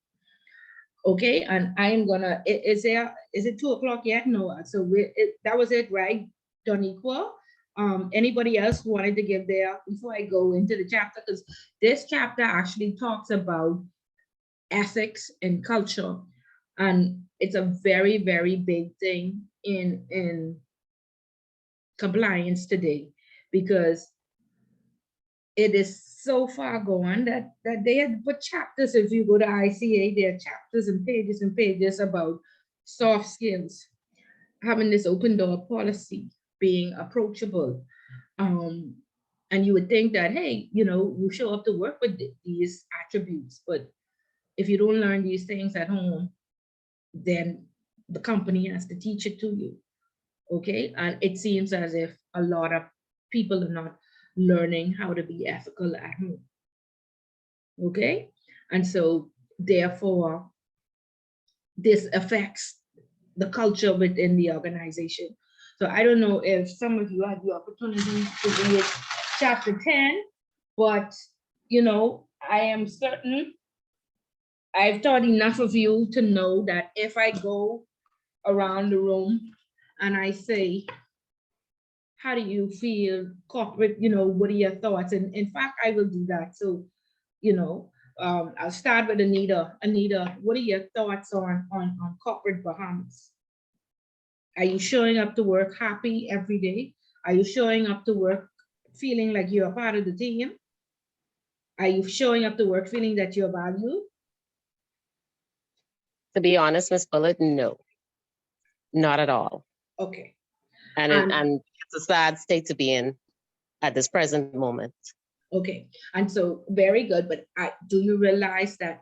Okay, and I'm gonna, is it 2 o'clock yet? No, so that was it, right, Doniqua? Anybody else wanted to give their, before I go into the chapter, because this chapter actually talks about ethics and culture, and it's a very, very big thing in compliance today, because it is so far gone that they had put chapters. If you go to ICA, there are chapters and pages about soft skills, having this open door policy, being approachable. And you would think that, hey, you know, you show up to work with these attributes, but if you don't learn these things at home, then the company has to teach it to you. Okay, and it seems as if a lot of people are not learning how to be ethical at home. Okay, and so therefore this affects the culture within the organization. So I don't know if some of you had the opportunity to read chapter 10, but you know, I am certain I've taught enough of you to know that if I go around the room and I say, how do you feel corporate, what are your thoughts? And in fact, I will do that. So, I'll start with Anita. Anita, what are your thoughts on corporate Bahamas? Are you showing up to work happy every day? Are you showing up to work feeling like you're a part of the team? Are you showing up to work feeling that you're valued? To be honest, Miss Bullet, no, not at all. Okay. And it's a sad state to be in at this present moment. Okay, and so very good, but do you realize that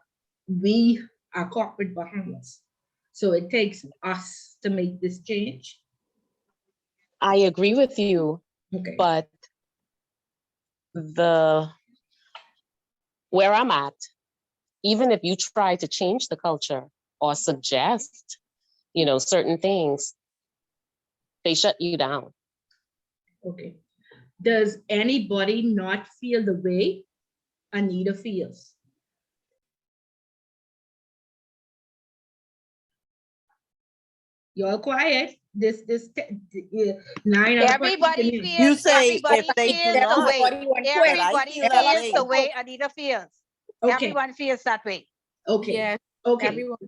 we are corporate Bahamas? So it takes us to make this change. I agree with you, Okay. but where I'm at, even if you try to change the culture or suggest, certain things, they shut you down. Okay. Does anybody not feel the way Anita feels? You're quiet. This 9 Everybody You feels, say if everybody they do feels the not, way. Everybody but I Everybody feel that feels way. the way Anita feels. Okay. Everyone feels that way. Okay. Yes, Okay. everyone.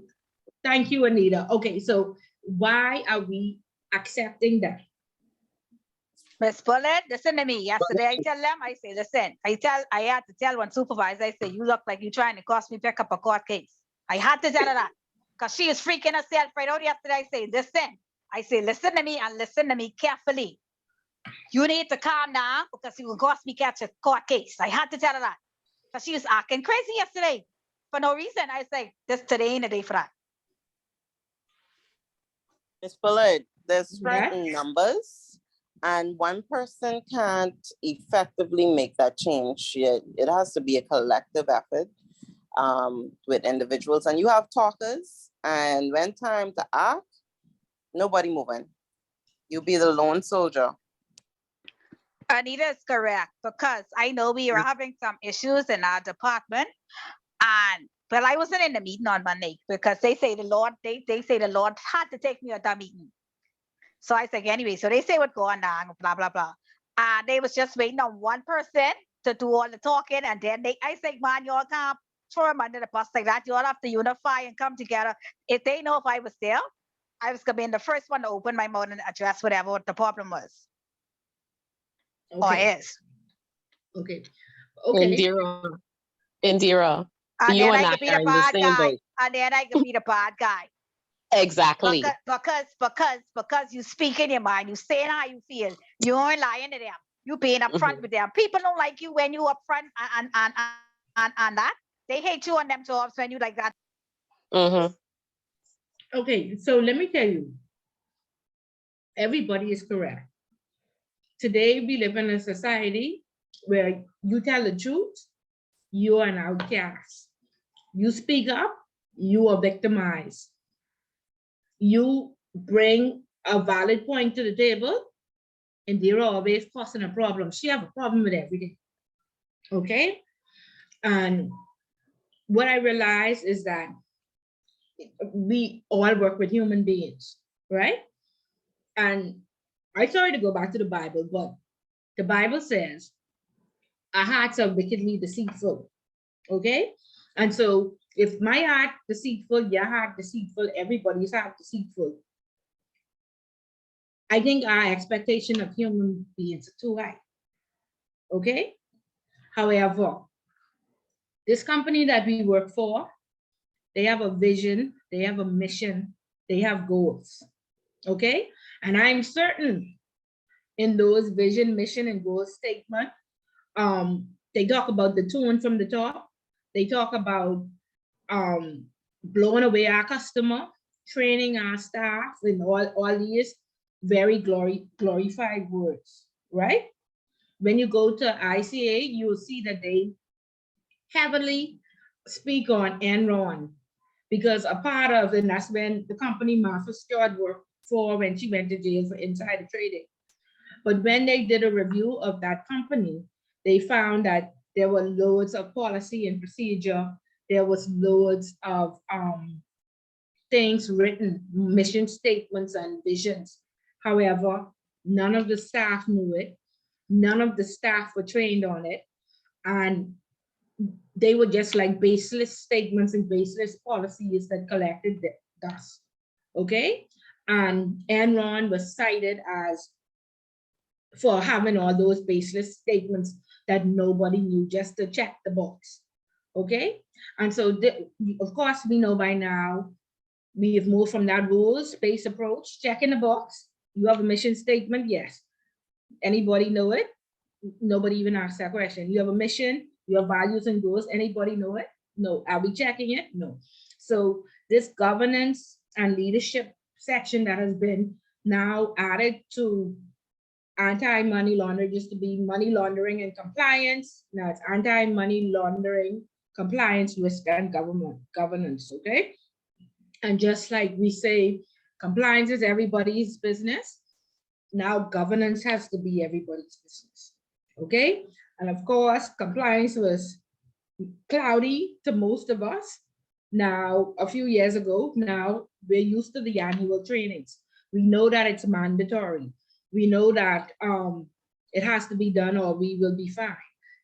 Thank you, Anita. Okay, so why are we accepting that? Miss Bullet, listen to me. Yesterday I tell them, I say, listen, I had to tell one supervisor, I say, you look like you're trying to cost me pick up a court case. I had to tell her that because she is freaking herself right out yesterday. I say, listen to me and listen to me carefully. You need to calm down because it will cost me catch a court case. I had to tell her that because she was acting crazy yesterday for no reason. I say, today ain't a day for that. Miss Bullard, there's Yeah. strength in numbers, and one person can't effectively make that change. It has to be a collective effort with individuals, and you have talkers, and when time to act, nobody moving. You'll be the lone soldier. Anita is correct because I know we are having some issues in our department, but I wasn't in the meeting on Monday because they say the Lord had to take me at that meeting. So I said, anyway, so they say what's going on, blah, blah, blah. And they was just waiting on one person to do all the talking. And then I said, man, y'all can't throw them under the bus like that. You all have to unify and come together. If they know if I was there, I was going to be the first one to open my mouth and address whatever the problem was. Or is. Okay. Okay. Indira, And you then and I I could be are the in the bad same guy. boat. And then I could be the bad guy. Exactly. Because you speak in your mind, you saying how you feel. You ain't lying to them. You being upfront with them. People don't like you when you upfront and that. They hate you on them jobs when you like that. Okay, so let me tell you, everybody is correct. Today we live in a society where you tell the truth, you are an outcast. You speak up, you are victimized. You bring a valid point to the table, and they're always causing a problem. She have a problem with everything. Okay? And what I realized is that we all work with human beings, right? And I sorry to go back to the Bible, but the Bible says our hearts are wickedly deceitful. Okay? And so if my heart deceitful, your heart deceitful, everybody's heart deceitful, I think our expectation of human beings are too high. Okay? However, this company that we work for, they have a vision, they have a mission, they have goals. Okay? And I'm certain in those vision, mission, and goal statement, they talk about the tune from the top. They talk about blowing away our customer, training our staff, and all these very glorified words, right? When you go to ICA, you will see that they heavily speak on Enron, because a part of, and that's when the company Martha Stewart worked for when she went to jail for insider trading. But when they did a review of that company, they found that there were loads of policy and procedure. There was loads of things written, mission statements and visions. However, None of the staff knew it. None of the staff were trained on it. And they were just like baseless statements and baseless policies that collected dust. Okay? And Enron was cited as for having all those baseless statements that nobody knew, just to check the box. Okay? And so, of course, we know by now, we have moved from that rules-based approach, checking the box. You have a mission statement? Yes. Anybody know it? Nobody even asked that question. You have a mission, you have values and goals. Anybody know it? No. Are we checking it? No. So this governance and leadership section that has been now added to anti-money laundering, used to be money laundering and compliance. Now it's anti-money laundering, compliance, risk, and governance. Okay. And just like we say, compliance is everybody's business. Now governance has to be everybody's business. Okay. And of course, compliance was cloudy to most of us. Now, a few years ago, now we're used to the annual trainings. We know that it's mandatory. We know that it has to be done or we will be fined.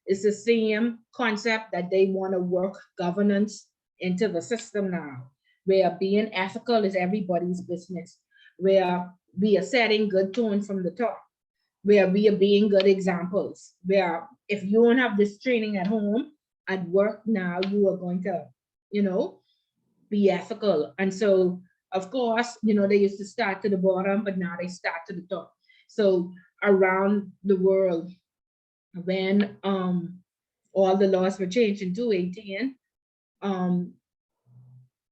It's the same concept that they want to work governance into the system now, where being ethical is everybody's business, where we are setting good tone from the top, where we are being good examples, where if you don't have this training at home, at work now, you are going to, be ethical. And so, of course, they used to start to the bottom, but now they start to the top. So around the world, when all the laws were changed in 2018,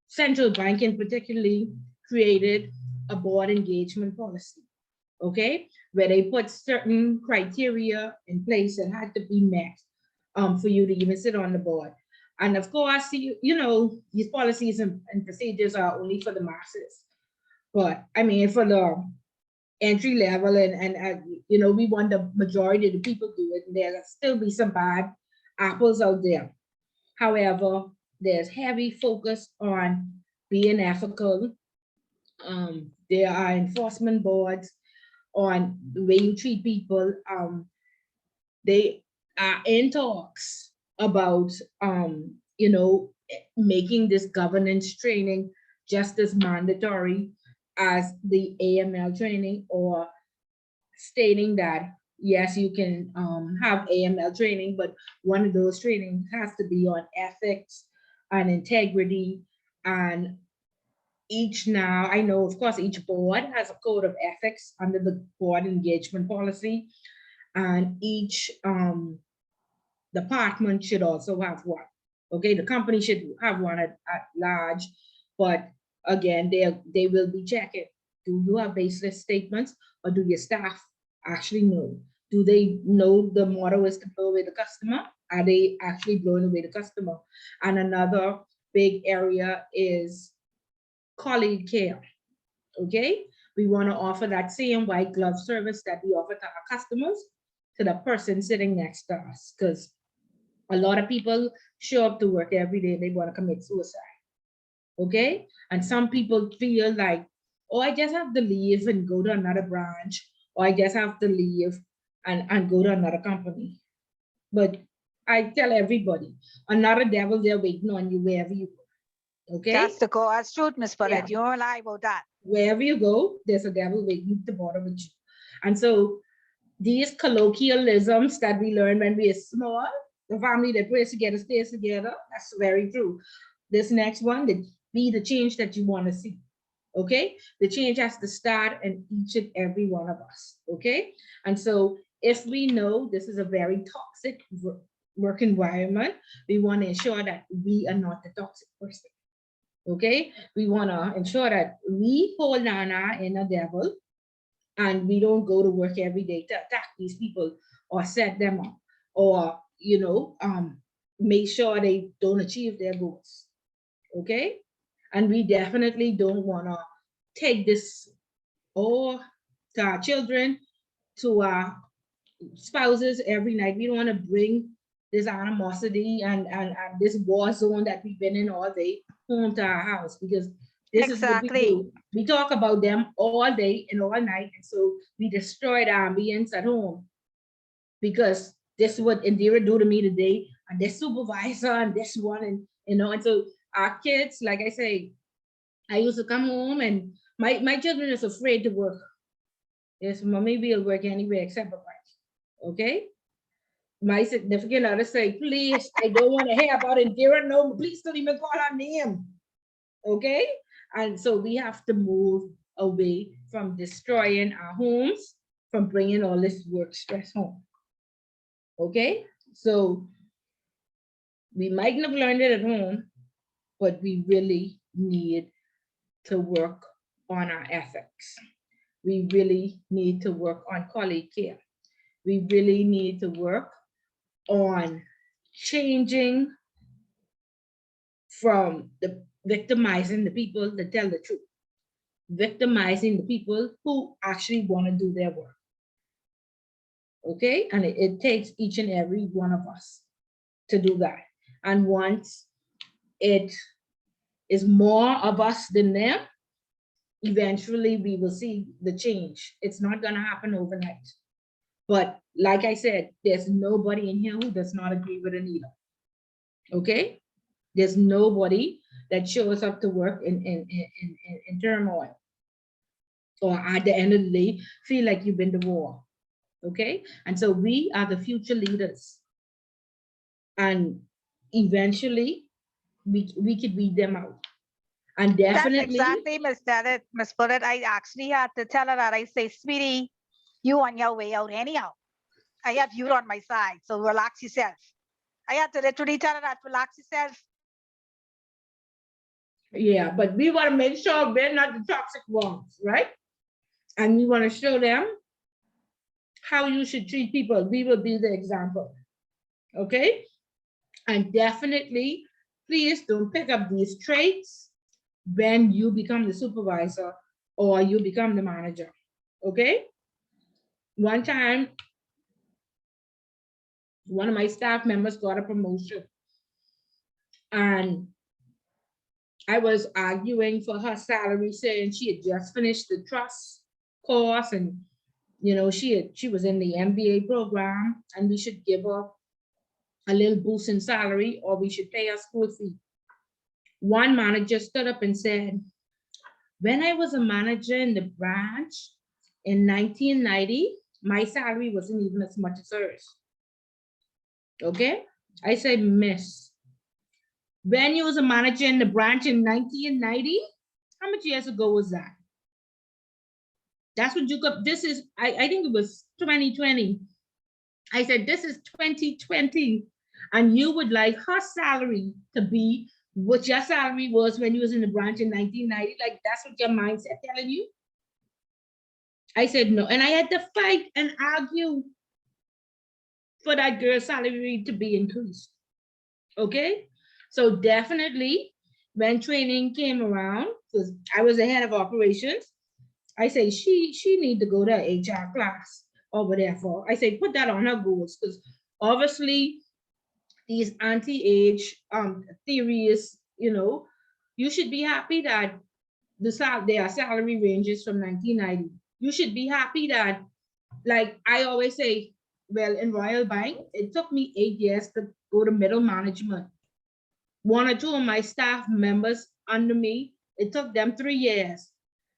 central banking particularly created a board engagement policy, okay, where they put certain criteria in place that had to be met for you to even sit on the board. And of course, these policies and procedures are only for the masses. But I mean, for the entry level and we want the majority of the people to do it. And there'll still be some bad apples out there. However, there's heavy focus on being ethical. There are enforcement boards on the way you treat people. They are in talks about, making this governance training just as mandatory as the AML training, or stating that, yes, you can have AML training, but one of those trainings has to be on ethics and integrity. And I know, of course, each board has a code of ethics under the board engagement policy, and each department should also have one. Okay, the company should have one at large, but again, they will be checking. Do you have baseless statements, or do your staff actually know? Do they know the motto is to blow away the customer? Are they actually blowing away the customer? And another big area is colleague care. Okay, we want to offer that same white glove service that we offer to our customers to the person sitting next to us, because a lot of people show up to work every day, they want to commit suicide. Okay, and some people feel like, oh, I just have to leave and go to another branch, or I just have to leave and go to another company. But I tell everybody, another devil, they're waiting on you wherever you go. Okay, That's the God's truth, Miss Paulette. Yeah. You don't lie about that. Wherever you go, there's a devil waiting at the bottom with you. And so these colloquialisms that we learn when we are small, the family that prays together stays together, that's very true. This next one, be the change that you want to see. Okay, the change has to start in each and every one of us. Okay, and so if we know this is a very toxic work environment, we want to ensure that we are not the toxic person. Okay, we want to ensure that we hold on our inner devil and we don't go to work every day to attack these people or set them up, or make sure they don't achieve their goals. Okay, and we definitely don't want to take this to our children, to our spouses every night. We don't want to bring this animosity and this war zone that we've been in all day home to our house, because This is what we Exactly. do. We talk about them all day and all night. And so we destroy the ambience at home because this is what Indira do to me today, and this supervisor and this one, and and so our kids, like I say, I used to come home and my children is afraid to work. Yes, mommy will work anywhere except for wife. Okay? My significant other say, please, I don't want to hear about Indira. No, please don't even call her name. Okay? And so we have to move away from destroying our homes, from bringing all this work stress home. Okay? So we mightn't have learned it at home, but we really need to work on our ethics. We really need to work on colleague care. We really need to work on changing from the victimizing the people that tell the truth, victimizing the people who actually want to do their work. Okay, and it takes each and every one of us to do that. And once it is more of us than them, eventually we will see the change. It's not going to happen overnight. But like I said, there's nobody in here who does not agree with Anita. Okay? There's nobody that shows up to work in turmoil, or at the end of the day, feel like you've been to war. Okay? And so we are the future leaders. And eventually we could weed them out. And definitely. That's exactly, Miss Bullet. I actually had to tell her that. I say, sweetie, you on your way out anyhow. I have you on my side, so relax yourself. I had to literally tell her that, relax yourself. Yeah, but we want to make sure we're not the toxic ones, right? And we want to show them how you should treat people. We will be the example. Okay? And definitely, please don't pick up these traits when you become the supervisor or you become the manager. Okay? One time, one of my staff members got a promotion, and I was arguing for her salary, saying she had just finished the trust course, and she was in the MBA program, and we should give her a little boost in salary, or we should pay her school fee. One manager stood up and said, when I was a manager in the branch in 1990, my salary wasn't even as much as hers. Okay? I said, miss, when you was a manager in the branch in 1990, how much years ago was that? That's what you got. This is, I think it was 2020. I said, this is 2020. And you would like her salary to be what your salary was when you was in the branch in 1990. Like, that's what your mindset telling you? I said, no. And I had to fight and argue for that girl's salary to be increased. Okay? So definitely, when training came around, because I was the head of operations, I say she need to go to HR class or whatever. I say put that on her goals, because obviously these anti-age theories, you should be happy that their salary ranges from 1990. You should be happy that, like I always say, well, in Royal Bank, it took me 8 years to go to middle management. One or two of my staff members under me, it took them 3 years.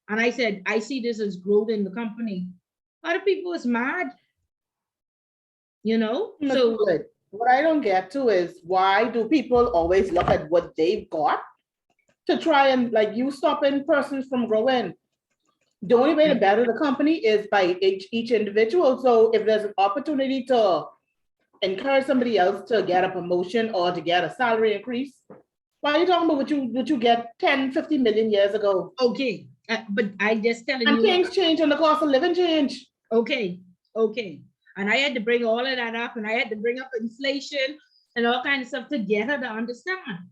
And I said, I see this as growth in the company. Other people is mad, So what I don't get to is, why do people always look at what they've got to try and you stopping persons from growing? The only way to better the company is by each individual. So if there's an opportunity to encourage somebody else to get a promotion or to get a salary increase, why are you talking about what you get 10, 50 million years ago? Okay, but I just telling you. And things change and the cost of living change. Okay. And I had to bring all of that up, and I had to bring up inflation and all kinds of stuff to get her to understand.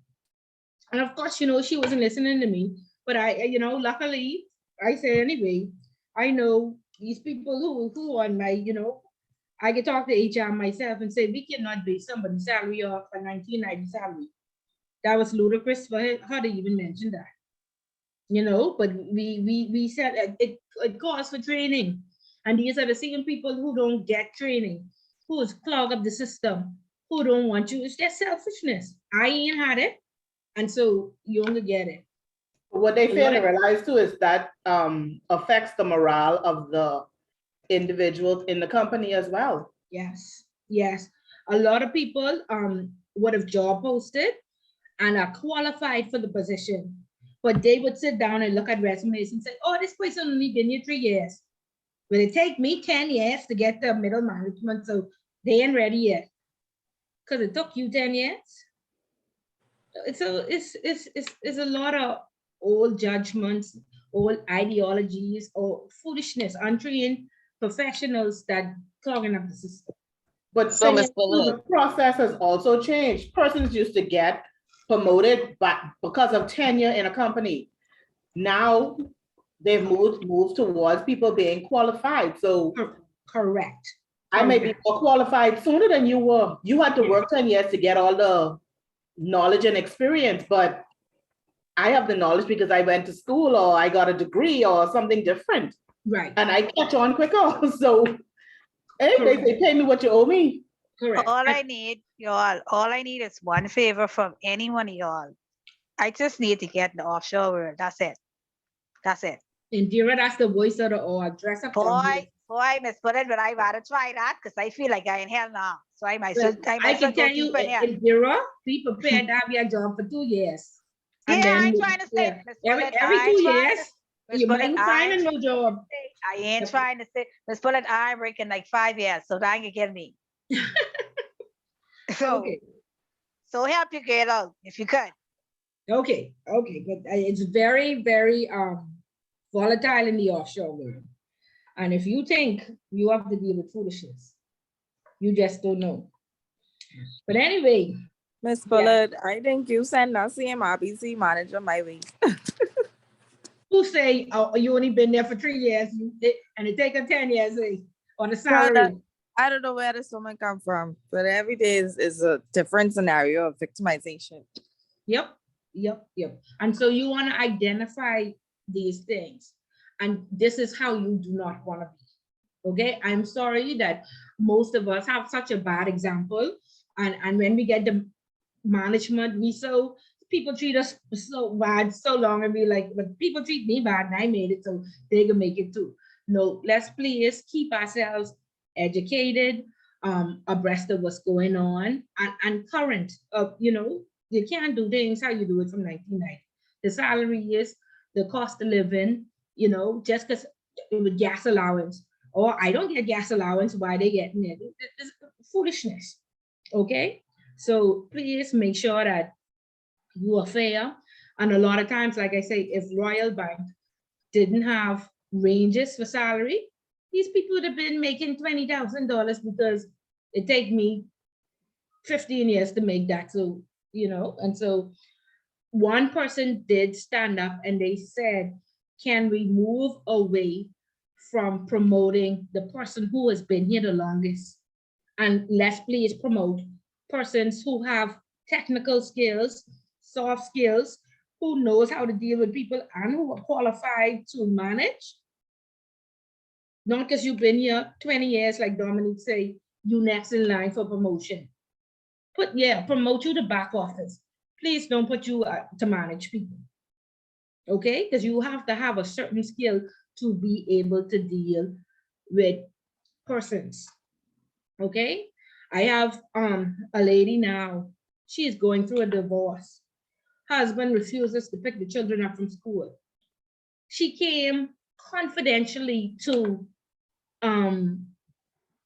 And of course, she wasn't listening to me, but luckily, I say anyway, I know these people who on my, I can talk to HR myself and say, we cannot base somebody's salary off a 1990 salary. That was ludicrous for her to even mention that. you know, but we said it calls for training. And these are the same people who don't get training, who's clog up the system, who don't want you. It's just selfishness. I ain't had it, and so you only get it. What they A fail lot to of- realize too is that affects the morale of the individuals in the company as well. Yes, yes. A lot of people would have job posted and are qualified for the position, but they would sit down and look at resumes and say, "Oh, this person only been here 3 years. Will it take me 10 years to get the middle management? So they ain't ready yet because it took you 10 years." So it's a lot of old judgments, old ideologies, or foolishness, untrained professionals that clogging up the system. But So, Ms. the Bullock, process has also changed. Persons used to get promoted because of tenure in a company. Now they've moved towards people being qualified. So Correct. I may be more qualified sooner than you were. You had to Yeah. work 10 years to get all the knowledge and experience, but I have the knowledge because I went to school or I got a degree or something different, Right. and I catch on quicker. So hey, they say, pay me what you owe me. Correct. All I need, y'all, all I need is one favor from any one of y'all. I just need to get in the offshore world. That's it. That's it. Indira, that's the voice of the all. Dress up. Boy, Miss Bullet, but I gotta try that because I feel like I in hell now. So I might Well, I I might can tell go you, deep in here. Indira, be prepared to have your job for 2 years. And Yeah, I then ain't trying to say, Miss Bullet, every I ain't 2 trying years, to- Miss you Bullet, might I find ain't a new job. I ain't trying to say, Miss Bullet, I'm breaking like 5 years, so that ain't gonna get me. So, Okay. so help you get out if you could. Okay, but it's very, very volatile in the offshore world. And if you think you have to deal with foolishness, you just don't know. But anyway, Miss Bullard, I think you send us CMRBC manager my way. who say, oh, you only been there for 3 years and it take them 10 years on the Well, salary? I don't know where this woman come from, but every day is a different scenario of victimization. Yep. And so you want to identify these things. And this is how you do not want to be. Okay. I'm sorry that most of us have such a bad example. And when we get the management, people treat us so bad so long and be like, but people treat me bad and I made it, so they can make it too. No, let's please keep ourselves educated, abreast of what's going on and current of, you can't do things how you do it from 1990. The salary is the cost of living, just because with gas allowance, or I don't get gas allowance, why they getting it? It's foolishness. Okay. So please make sure that you are fair. And a lot of times, like I say, if Royal Bank didn't have ranges for salary, these people would have been making $20,000 because it take me 15 years to make that. So, and so one person did stand up and they said, can we move away from promoting the person who has been here the longest? And let's please promote persons who have technical skills, soft skills, who knows how to deal with people and who are qualified to manage. Not because you've been here 20 years, like Dominique say, you next in line for promotion. Promote you to back office. Please don't put you to manage people. Okay, because you have to have a certain skill to be able to deal with persons. Okay, I have a lady now, she is going through a divorce. Husband refuses to pick the children up from school. She came confidentially to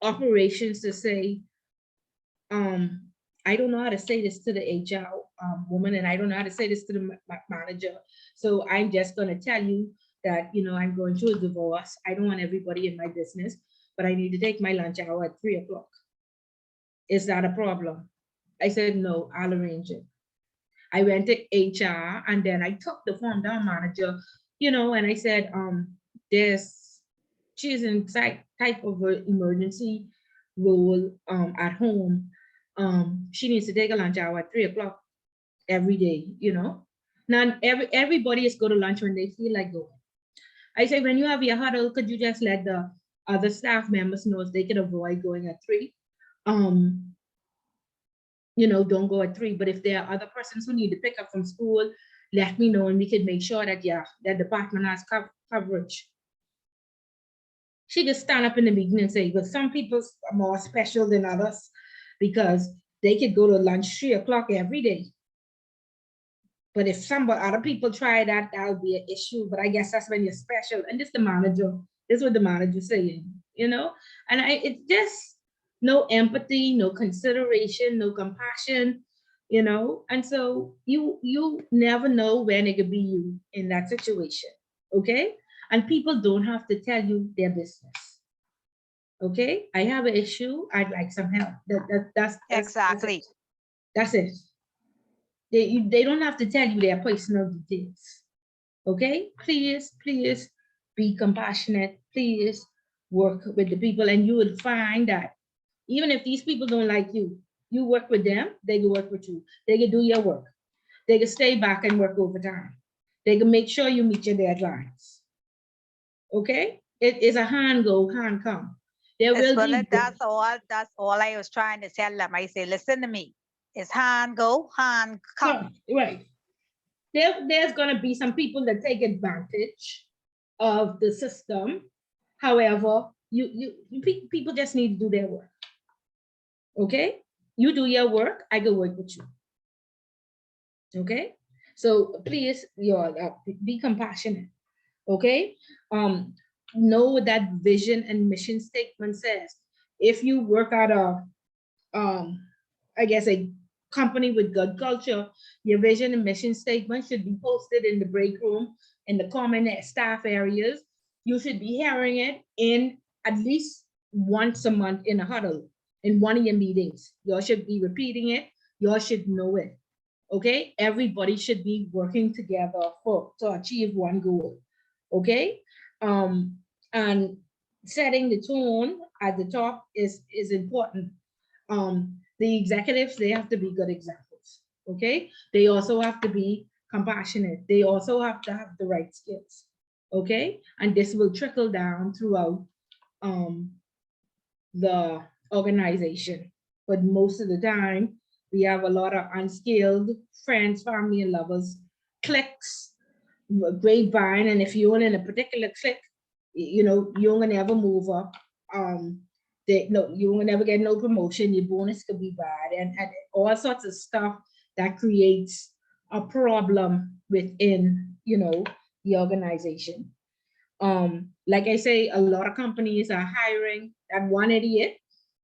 operations to say, I don't know how to say this to the HR woman, and I don't know how to say this to the manager. So I'm just going to tell you that, I'm going through a divorce. I don't want everybody in my business, but I need to take my lunch hour at 3 o'clock. Is that a problem? I said, no, I'll arrange it. I went to HR and then I took the form down manager, and I said, she's in type of an emergency role at home. She needs to take a lunch hour at 3 o'clock every day, Now, everybody is go to lunch when they feel like going. I say, when you have your huddle, could you just let the other staff members know if they can avoid going at 3? You know, don't go at 3. But if there are other persons who need to pick up from school, let me know and we can make sure that, yeah, that department has coverage. She just stand up in the meeting and say, but some people are more special than others because they could go to lunch 3 o'clock every day. But if other people try that, that would be an issue. But I guess that's when you're special. And this is what the manager saying, you know? And it's just no empathy, no consideration, no compassion, you know? And so you never know when it could be you in that situation, okay? And people don't have to tell you their business. Okay, I have an issue. I'd like some help. That's Exactly. That's it. They don't have to tell you their personal details. Okay, please be compassionate. Please work with the people, and you will find that even if these people don't like you, you work with them, they can work with you. They can do your work. They can stay back and work overtime. They can make sure you meet your deadlines. Okay, it is a hand go, hand come. There will be. That's all I was trying to tell them. I say, listen to me. It's hand go, hand come. Right. There's going to be some people that take advantage of the system. However, people just need to do their work. Okay, you do your work, I go work with you. Okay, so please, be compassionate. Okay, know what that vision and mission statement says. If you work at a I guess a company with good culture, your vision and mission statement should be posted in the break room, in the common staff areas. You should be hearing it in at least once a month in a huddle, in one of your meetings. You should be repeating it. You should know it. Okay, everybody should be working together to achieve one goal. Okay, and setting the tone at the top is important. The executives, they have to be good examples. Okay, they also have to be compassionate. They also have to have the right skills. Okay, and this will trickle down throughout the organization. But most of the time, we have a lot of unskilled friends, family, and lovers, cliques, grapevine, and if you're in a particular clique, you know, you're gonna never move up. You will never get no promotion. Your bonus could be bad, and all sorts of stuff that creates a problem within, you know, the organization. Like I say, a lot of companies are hiring that one idiot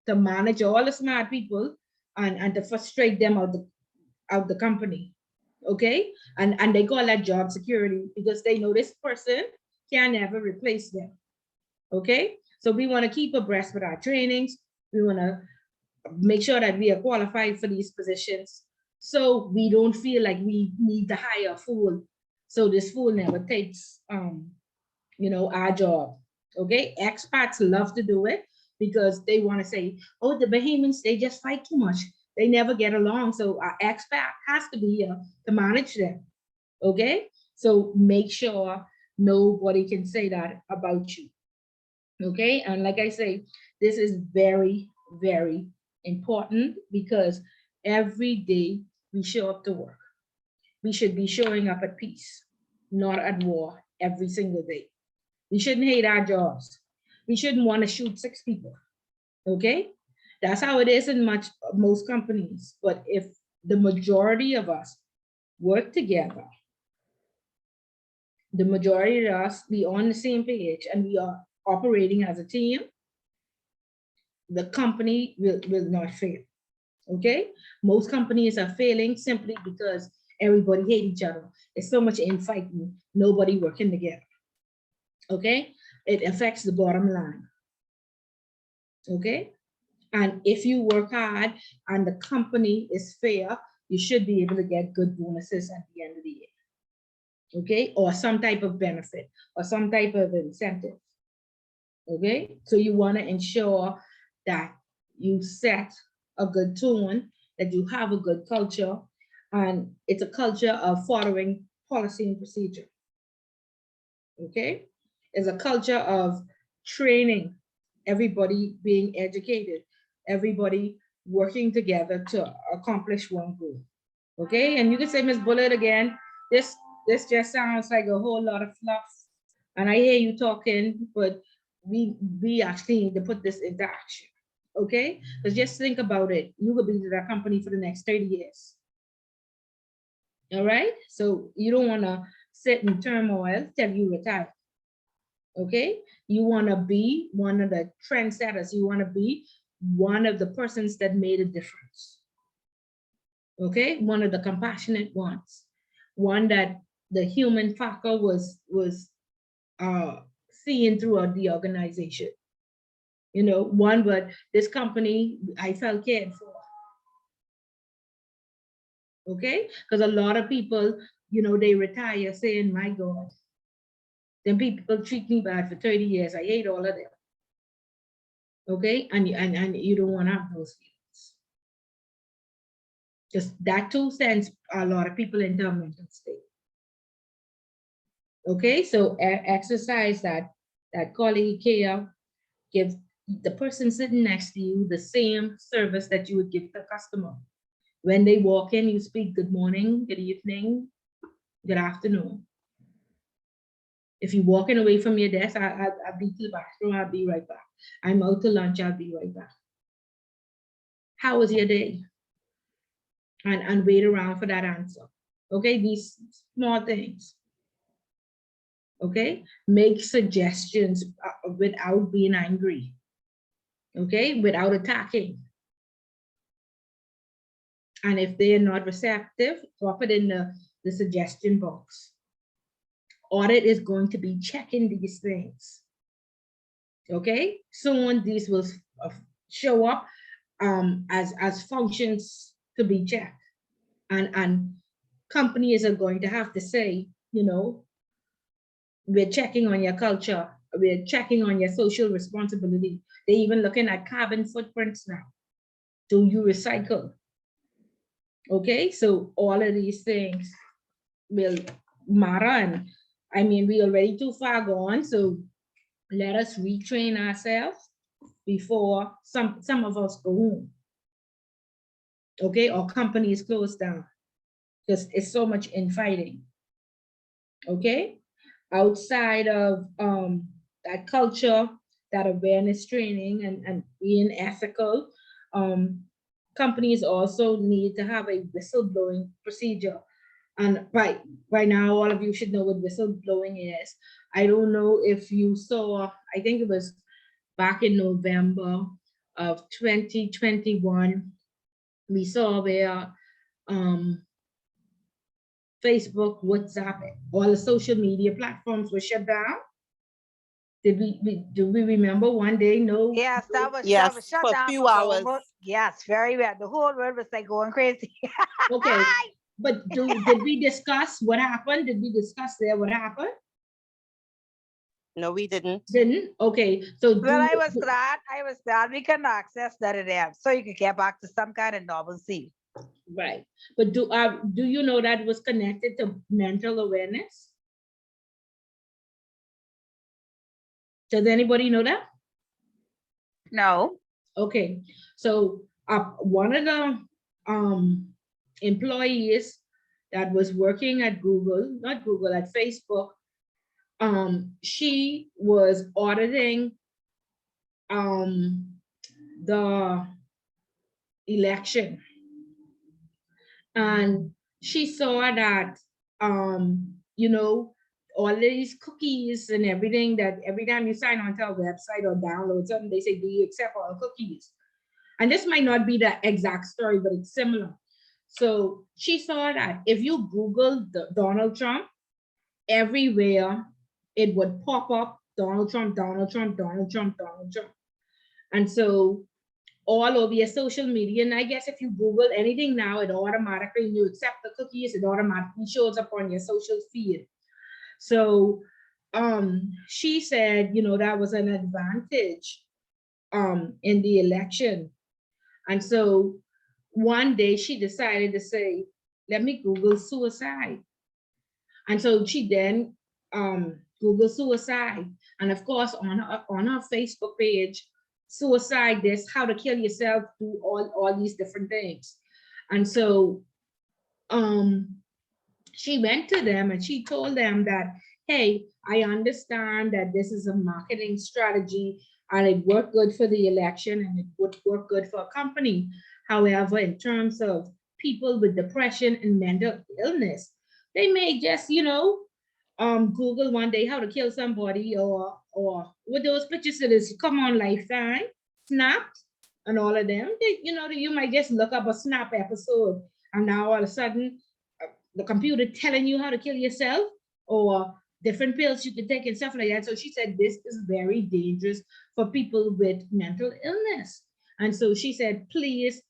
to manage all the smart people and to frustrate them out the company. Okay, and they call that job security because they know this person can never replace them. Okay, so we want to keep abreast with our trainings. We want to make sure that we are qualified for these positions, so we don't feel like we need to hire a fool. So this fool never takes, you know, our job. Okay, expats love to do it because they want to say, oh, the Bahamians, they just fight too much. They never get along. So our expat has to be here to manage them. Okay, so make sure nobody can say that about you. Okay, and like I say, this is very, very important because every day we show up to work. We should be showing up at peace, not at war every single day. We shouldn't hate our jobs. We shouldn't want to shoot 6 people. Okay, that's how it is in most companies. But if the majority of us work together, the majority of us be on the same page and we are operating as a team, the company will not fail. Okay, most companies are failing simply because everybody hate each other. There's so much infighting, nobody working together. Okay, it affects the bottom line. Okay, and if you work hard and the company is fair, you should be able to get good bonuses at the end of the year. Okay, or some type of benefit or some type of incentive. Okay, so you want to ensure that you set a good tone, that you have a good culture, and it's a culture of following policy and procedure. Okay? It's a culture of training, everybody being educated, everybody working together to accomplish one goal. Okay, and you can say, Ms. Bullet, again, this just sounds like a whole lot of fluff. And I hear you talking, but we actually need to put this into action. Okay, because just think about it. You will be to that company for the next 30 years. All right, so you don't want to sit in turmoil till you retire. Okay, you want to be one of the trendsetters. You want to be one of the persons that made a difference. Okay, one of the compassionate ones, one that the human factor was seeing throughout the organization. You know, one, but this company I felt cared for. Okay, because a lot of people, you know, they retire saying, my God, then people treat me bad for 30 years. I hate all of them. Okay, and you don't want to have those feelings. Just that too sends a lot of people into a mental state. Okay, so exercise that colleague care, give the person sitting next to you the same service that you would give the customer. When they walk in, you speak good morning, good evening, good afternoon. If you're walking away from your desk, I'll be to the bathroom, I'll be right back. I'm out to lunch, I'll be right back. How was your day? And wait around for that answer. Okay, these small things. Okay, make suggestions without being angry. Okay, without attacking. And if they're not receptive, drop it in the suggestion box. Audit is going to be checking these things. Okay, soon these will show up as functions to be checked. And companies are going to have to say, you know, we're checking on your culture, we're checking on your social responsibility. They're even looking at carbon footprints now. Do you recycle? Okay, so all of these things will matter. And I mean, we already too far gone, so let us retrain ourselves before some of us go home. Okay, or companies close down, because it's so much infighting. Okay, outside of that culture, that awareness training and being ethical, companies also need to have a whistleblowing procedure. And by now, all of you should know what whistleblowing is. I don't know if you saw, I think it was back in November of 2021, we saw where Facebook, WhatsApp, all the social media platforms were shut down. Do we remember one day? No. Yes, that was Yes, shut for a down few for the hours. whole- yes, very bad. The whole world was like going crazy. Okay, but did we discuss what happened? Did we discuss there what happened? No, we didn't. Didn't? Okay, so Well, I was glad we can access that again, so you could get back to some kind of normalcy. right. But do you know that was connected to mental awareness? Does anybody know that? No. Okay, so one of the employees that was working at Google, not Google, at Facebook, she was auditing the election, and she saw that you know, all these cookies and everything, that every time you sign onto a website or download something, they say, do you accept all cookies? And this might not be the exact story, but it's similar. So she saw that if you Google Donald Trump, everywhere it would pop up Donald Trump, Donald Trump, Donald Trump, Donald Trump. And so all over your social media, and I guess if you Google anything now, it automatically, you accept the cookies, it automatically shows up on your social feed. So she said, you know, that was an advantage in the election. And so one day she decided to say, let me Google suicide. And so she then Googled suicide. And of course, on her Facebook page, suicide, this, how to kill yourself, do all these different things. And so she went to them and she told them that, hey, I understand that this is a marketing strategy and it worked good for the election and it would work good for a company. However, in terms of people with depression and mental illness, they may just, Google one day how to kill somebody or with those pictures that is come on Lifetime, Snapped, and all of them. You might just look up a Snap episode and now all of a sudden the computer telling you how to kill yourself or different pills you can take and stuff like that. So she said this is very dangerous for people with mental illness. And so she said, please,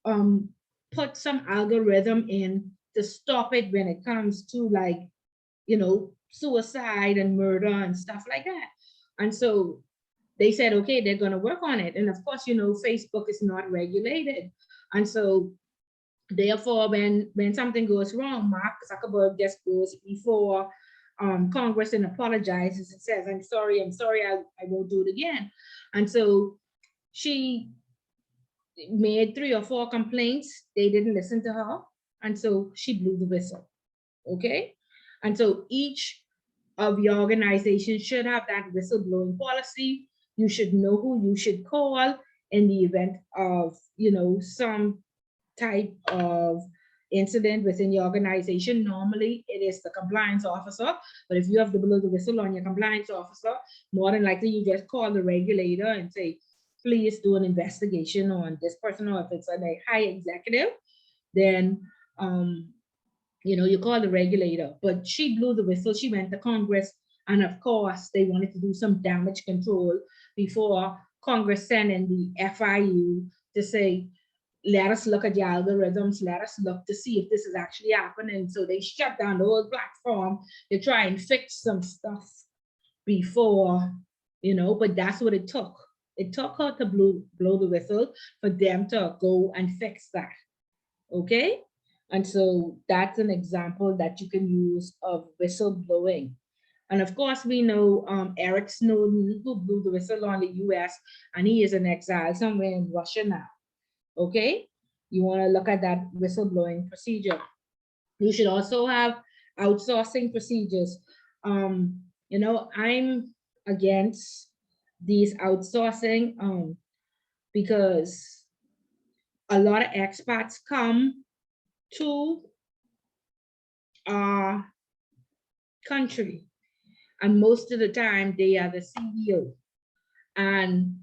put some algorithm in to stop it when it comes to suicide and murder and stuff like that. And so they said, okay, they're going to work on it. And of course, Facebook is not regulated. And so therefore, when something goes wrong, Mark Zuckerberg just goes before Congress and apologizes and says, I'm sorry, I won't do it again. And so she made 3 or 4 complaints. They didn't listen to her. And so she blew the whistle. Okay. And so each of your organizations should have that whistleblowing policy. You should know who you should call in the event of, some type of incident within your organization. Normally it is the compliance officer, but if you have to blow the whistle on your compliance officer, more than likely you just call the regulator and say, please do an investigation on this person, or if it's a high executive, then you call the regulator. But she blew the whistle. She went to Congress, and of course they wanted to do some damage control before Congress sent in the FIU to say, let us look at the algorithms, let us look to see if this is actually happening. So they shut down the whole platform to try and fix some stuff before, but that's what it took. It took her to blow the whistle for them to go and fix that. Okay? And so that's an example that you can use of whistleblowing. And of course, we know Eric Snowden, who blew the whistle on the US, and he is in exile somewhere in Russia now. Okay, you want to look at that whistleblowing procedure. You should also have outsourcing procedures. I'm against these outsourcing because a lot of expats come to our country, and most of the time they are the CEO. And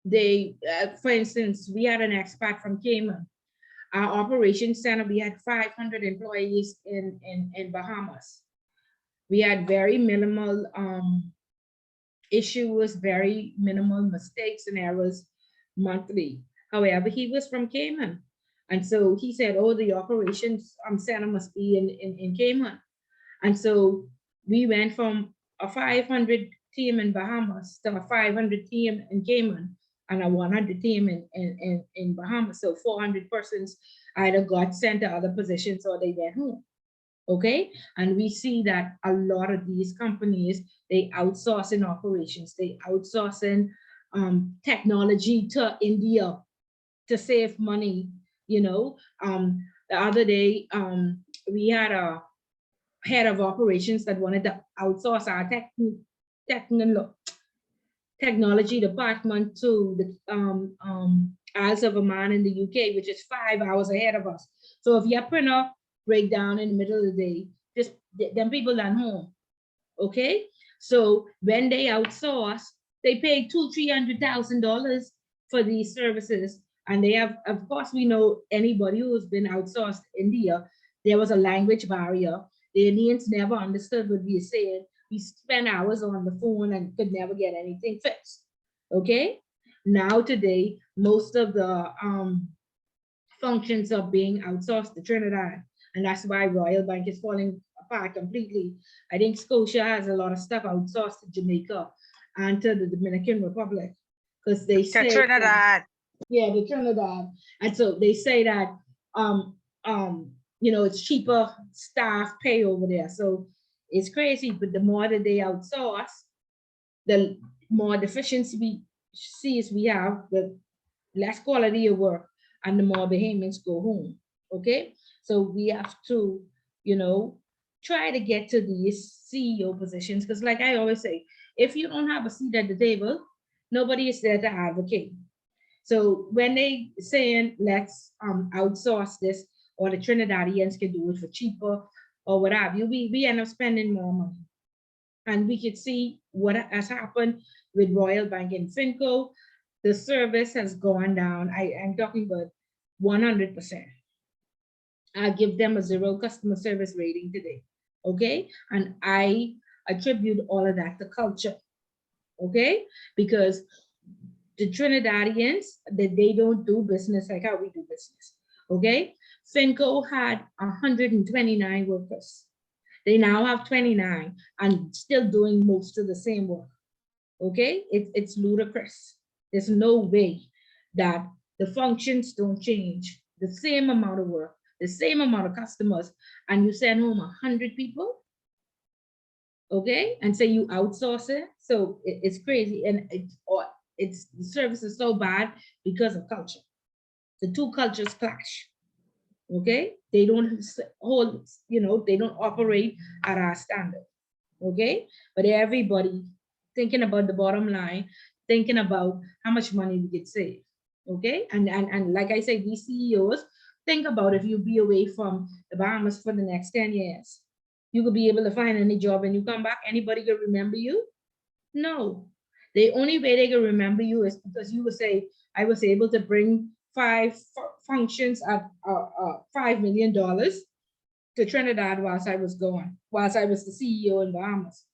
they, for instance, we had an expat from Cayman. Our operations center, we had 500 employees in Bahamas. We had very minimal issues, very minimal mistakes and errors monthly. However, he was from Cayman. And so he said, oh, the operations center must be in Cayman. And so we went from a 500 team in Bahamas to a 500 team in Cayman and a 100 team in Bahamas. So 400 persons either got sent to other positions or they went home. Okay. And we see that a lot of these companies, they outsource in operations, they outsource in technology to India to save money. The other day, we had a head of operations that wanted to outsource our technology department to the Isles of Man in the UK, which is 5 hours ahead of us. So if your printer break down in the middle of the day, just them people at home. Okay, so when they outsource, they pay $200,000-$300,000 for these services, and they have, of course, we know anybody who's been outsourced to India, there was a language barrier. The Indians never understood what we were saying. We spent hours on the phone and could never get anything fixed. Okay, now today, most of the functions are being outsourced to Trinidad, and that's why Royal Bank is falling apart completely. I think Scotia has a lot of stuff outsourced to Jamaica and to the Dominican Republic because they say Trinidad. Yeah, the Trinidad. And so they say that it's cheaper staff pay over there. So it's crazy, but the more that they outsource, the more deficiencies we have, the less quality of work, and the more Bahamians go home. Okay, so we have to, try to get to these CEO positions, because like I always say, if you don't have a seat at the table, nobody is there to advocate. So when they saying let's outsource this, or the Trinidadians can do it for cheaper or what have you, we end up spending more money. And we could see what has happened with Royal Bank and Finco. The service has gone down. I'm talking about 100%. I give them a 0 customer service rating today. Okay. And I attribute all of that to culture. Okay. Because the Trinidadians, that they don't do business like how we do business. Okay. Finco had 129 workers. They now have 29 and still doing most of the same work. Okay, it's ludicrous. There's no way that the functions don't change. The same amount of work, the same amount of customers, and you send home 100 people. Okay, and say you outsource it. So it's crazy, and the service is so bad because of culture. The two cultures clash. Okay, they don't hold, they don't operate at our standard. Okay, but everybody thinking about the bottom line, thinking about how much money we could save. Okay, and like I say, these CEOs, think about if you be away from the Bahamas for the next 10 years, you could be able to find any job and you come back, anybody could remember you? No. The only way they can remember you is because you would say, I was able to bring 5 functions at $5 million to Trinidad whilst I was the CEO in Bahamas.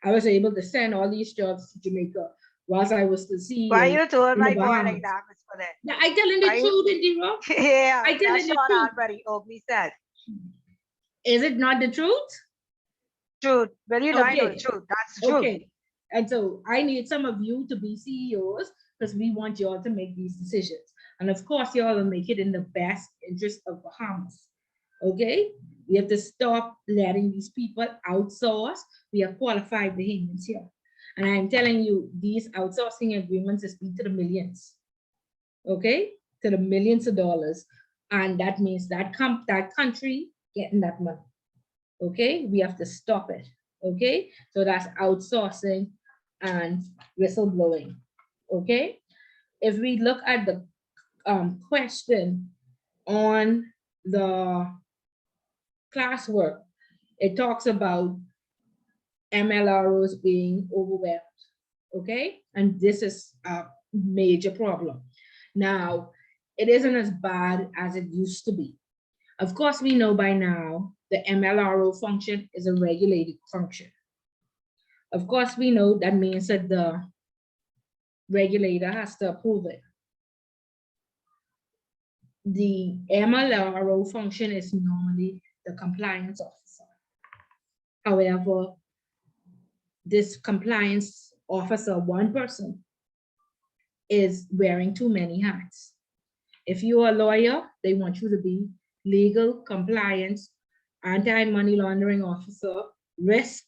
I was able to send all these jobs to Jamaica whilst I was the CEO. Why you doing in my the boy Bahamas. like that, Miss Colette? Now, I telling the truth, Indira. Yeah, I telling that's the what truth. already Obi said. Is it not the truth? Truth. Well, I know Okay. the truth. That's the truth. Okay. And so I need some of you to be CEOs because we want you all to make these decisions. And of course, you all will make it in the best interest of Bahamas. Okay? We have to stop letting these people outsource. We are qualified Bahamians here. And I'm telling you, these outsourcing agreements is to the millions. Okay? To the millions of dollars. And that means that country getting that money. Okay? We have to stop it. Okay? So that's outsourcing and whistleblowing. Okay? If we look at the question on the classwork, it talks about MLROs being overwhelmed. Okay? And this is a major problem. Now, it isn't as bad as it used to be. Of course, we know by now the MLRO function is a regulated function. Of course, we know that means that the regulator has to approve it. The MLRO function is normally the compliance officer. However, this compliance officer, one person, is wearing too many hats. If you're a lawyer, they want you to be legal, compliance, anti-money laundering officer, risk,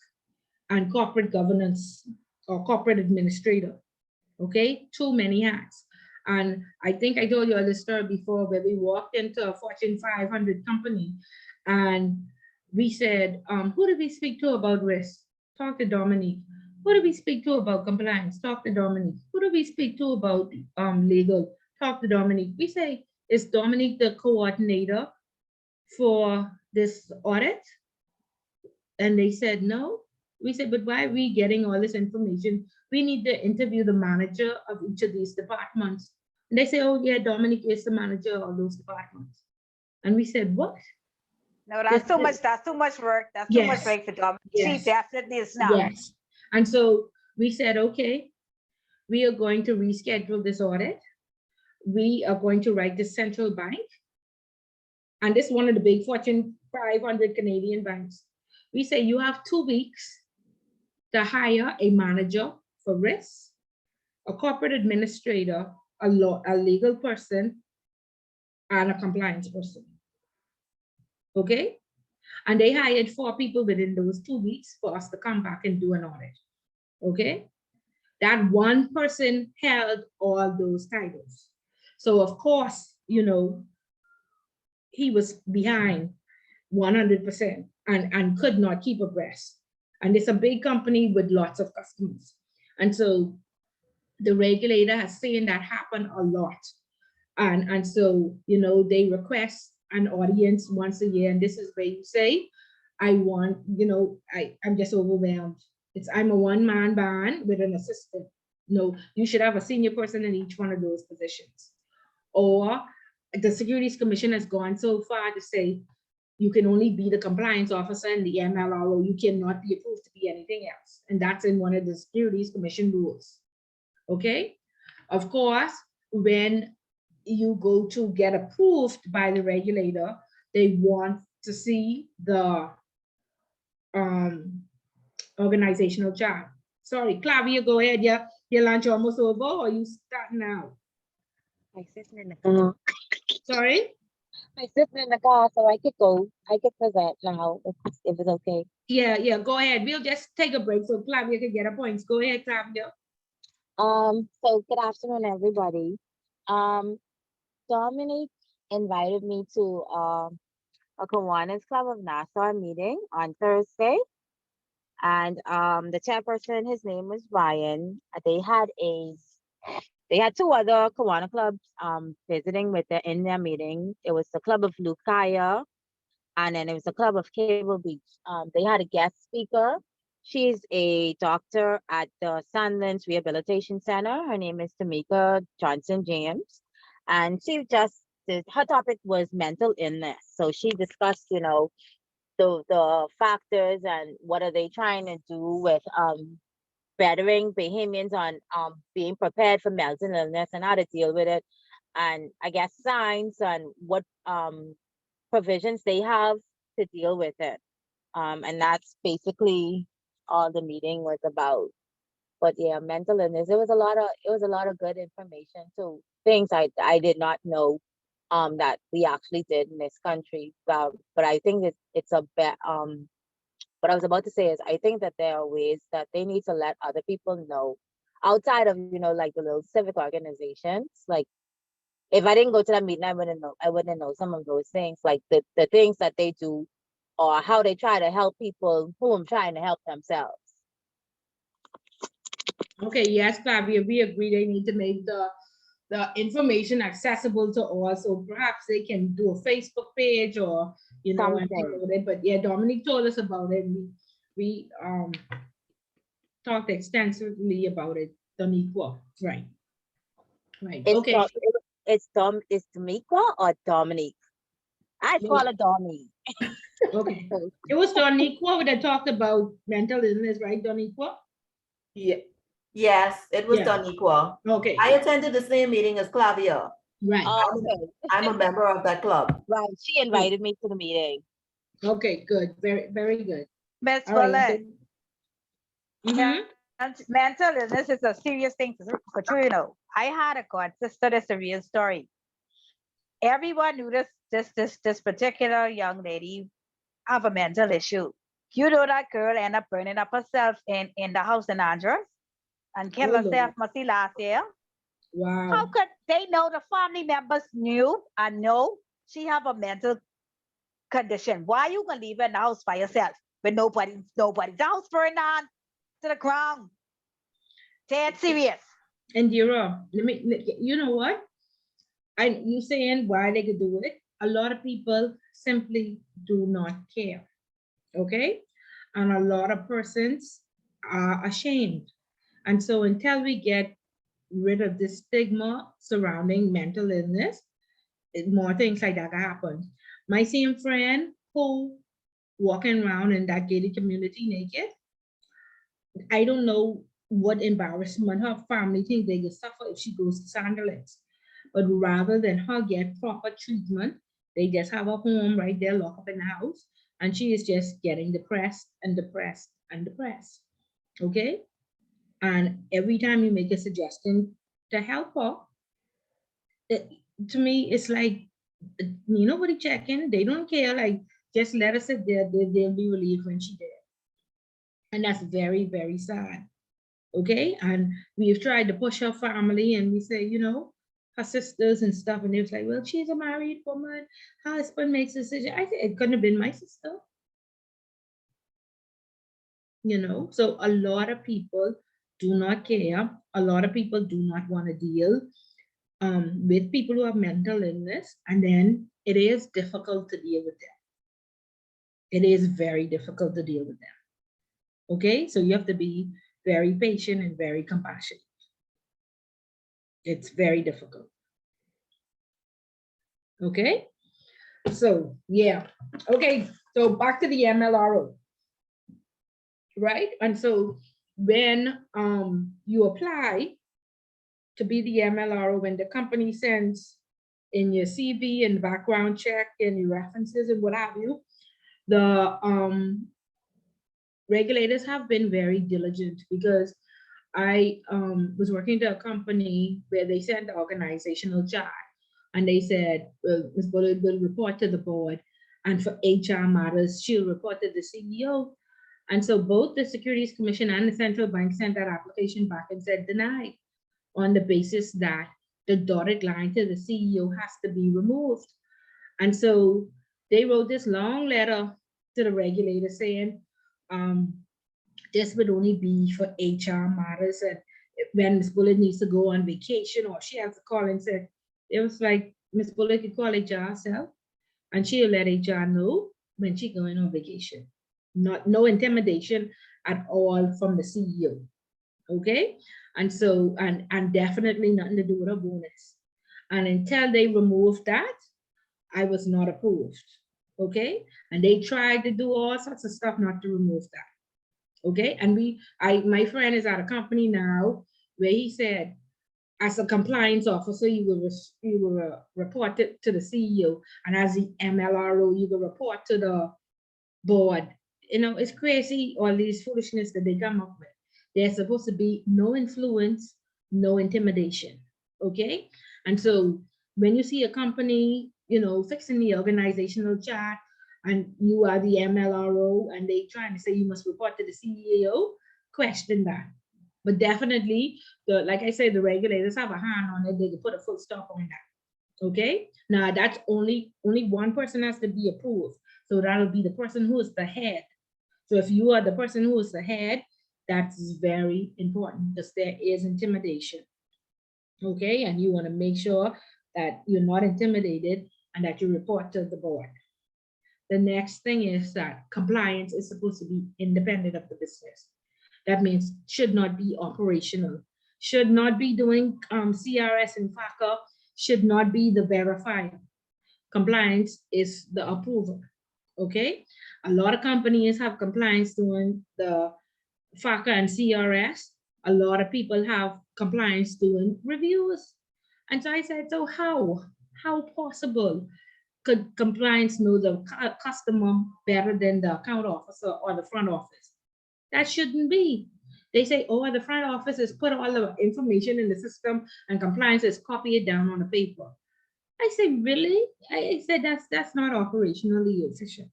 and corporate governance or corporate administrator. Okay, too many hats. And I think I told you this story before where we walked into a Fortune 500 company and we said, who do we speak to about risk? Talk to Dominique. Who do we speak to about compliance? Talk to Dominique. Who do we speak to about legal? Talk to Dominique. We say, is Dominique the coordinator for this audit? And they said, no. We said, but why are we getting all this information? We need to interview the manager of each of these departments. And they say, oh yeah, Dominic is the manager of those departments. And we said, what? No, that's too much work. That's too much work for Dominic. Yes. She definitely is not. Yes. And so we said, okay, we are going to reschedule this audit. We are going to write the central bank. And this is one of the big Fortune 500 Canadian banks. We say you have 2 weeks to hire a manager for risk, a corporate administrator, a legal person, and a compliance person. okay? And they hired 4 people within those 2 weeks for us to come back and do an audit, okay? That one person held all those titles. So of course, you know, he was behind 100% and could not keep abreast. And it's a big company with lots of customers. And so the regulator has seen that happen a lot. And so, you know, they request an audience once a year. And this is where you say, I want, you know, I'm just overwhelmed. I'm a one-man band with an assistant. No, you should have a senior person in each one of those positions. Or the Securities Commission has gone so far to say, you can only be the compliance officer and the MLRO. You cannot be approved to be anything else. And that's in one of the Securities Commission rules. Okay. Of course, when you go to get approved by the regulator, they want to see the organizational chart. Sorry, Clavia, go ahead. Your lunch almost over, or you starting now? I sitting in the car. Sorry? I sitting in the car, so I could go. I could present now if it's okay. Yeah, go ahead. We'll just take a break so Clavia can get her points. Go ahead, Clavia. So good afternoon, everybody. Dominic invited me to a Kiwanis Club of Nassau meeting on Thursday. And the chairperson, his name was Ryan. They had 2 other Kiwanis clubs visiting in their meeting. It was the Club of Lucaya, and then it was the Club of Cable Beach. They had a guest speaker. She's a doctor at the Sunlands Rehabilitation Center. Her name is Tamika Johnson James. And her topic was mental illness. So she discussed, you know, the factors and what are they trying to do with bettering Bahamians on being prepared for mental illness and how to deal with it. And I guess signs and what provisions they have to deal with it. And that's basically all the meeting was about. But yeah, mental illness. It was a lot of good information too. Things I did not know that we actually did in this country. But I think it's a bit what I was about to say is I think that there are ways that they need to let other people know outside of, you know, like the little civic organizations. Like if I didn't go to that meeting, I wouldn't know some of those things, like the things that they do or how they try to help people who are trying to help themselves. Okay, yes, Flavia, we agree they need to make the information accessible to all. So perhaps they can do a Facebook page or, you know, and promote it. But yeah, Dominique told us about it. We talked extensively about it. Doniqua, right? Okay. It's Doniqua or Dominique? I call it Dominique. Okay. It was Doniqua that talked about mental illness, right, Doniqua? Yeah. Yes, it was Doniqua. Okay. I attended the same meeting as Clavia. Right. I'm a member of that club. Right. She invited me to the meeting. Okay, good. Very, very good. Miss Bullet. Mental illness is a serious thing for true, you know. I had a god sister. That's a real story. Everyone knew this particular young lady have a mental issue. You know that girl ended up burning up herself in the house in Andros and killed herself last year. Wow. How could they know? The family members knew and know she have a mental condition. Why you gonna leave her in the house by yourself with nobody's house burning on to the ground? Dead serious. And you know what? You saying why they could do it? A lot of people simply do not care. Okay? And a lot of persons are ashamed. And so until we get rid of this stigma surrounding mental illness, more things like that happen. My same friend who walking around in that gated community naked, I don't know what embarrassment her family think they will suffer if she goes to Sandilands. But rather than her get proper treatment, they just have a home right there, locked up in the house, and she is just getting depressed and depressed and depressed. Okay? And every time you make a suggestion to help her, to me, it's like, nobody checking. They don't care. Like just let her sit there, they'll be relieved when she did. And that's very, very sad. Okay, and we've tried to push her family, and we say, you know, her sisters and stuff, and they was like, well, she's a married woman, her husband makes a decision. I said, it couldn't have been my sister. You know, so a lot of people do not care. A lot of people do not want to deal with people who have mental illness, and then it is difficult to deal with them. It is very difficult to deal with them. Okay, so you have to be very patient and very compassionate. It's very difficult. Okay, so yeah. Okay, so back to the MLRO, right? And so when you apply to be the MLRO, when the company sends in your CV and background check and your references and what have you, the regulators have been very diligent, because I was working to a company where they sent the organizational chart, and they said, Ms. Bullard will report to the board, and for HR matters, she'll report to the CEO. And so both the Securities Commission and the central bank sent that application back and said denied, on the basis that the dotted line to the CEO has to be removed. And so they wrote this long letter to the regulator saying, this would only be for HR matters, and when Ms. Bullard needs to go on vacation or she has to call and say, it was like Ms. Bullard could call HR herself, and she'll let HR know when she's going on vacation. No intimidation at all from the CEO. Okay, and so and definitely nothing to do with a bonus. And until they removed that, I was not approved. Okay, and they tried to do all sorts of stuff not to remove that. Okay, and my friend is at a company now where he said, as a compliance officer, you will report it to the CEO, and as the MLRO, you will report to the board. You know, it's crazy, all these foolishness that they come up with. There's supposed to be no influence, no intimidation. Okay, and so when you see a company, you know, fixing the organizational chart, and you are the MLRO, and they trying to say you must report to the CEO, question that. But definitely, like I said, the regulators have a hand on it. They can put a full stop on that. Okay, now that's only one person has to be approved. So that'll be the person who is the head. So if you are the person who is the head, that's very important, because there is intimidation. Okay, and you want to make sure that you're not intimidated and that you report to the board. The next thing is that compliance is supposed to be independent of the business. That means should not be operational, should not be doing CRS and FACA, should not be the verifier. Compliance is the approval. Okay, a lot of companies have compliance doing the FACA and CRS. A lot of people have compliance doing reviews. And so I said, so how possible could compliance know the customer better than the account officer or the front office? That shouldn't be. They say, oh, the front office is put all the information in the system and compliance is copy it down on the paper. I say, really? I said, that's not operationally efficient.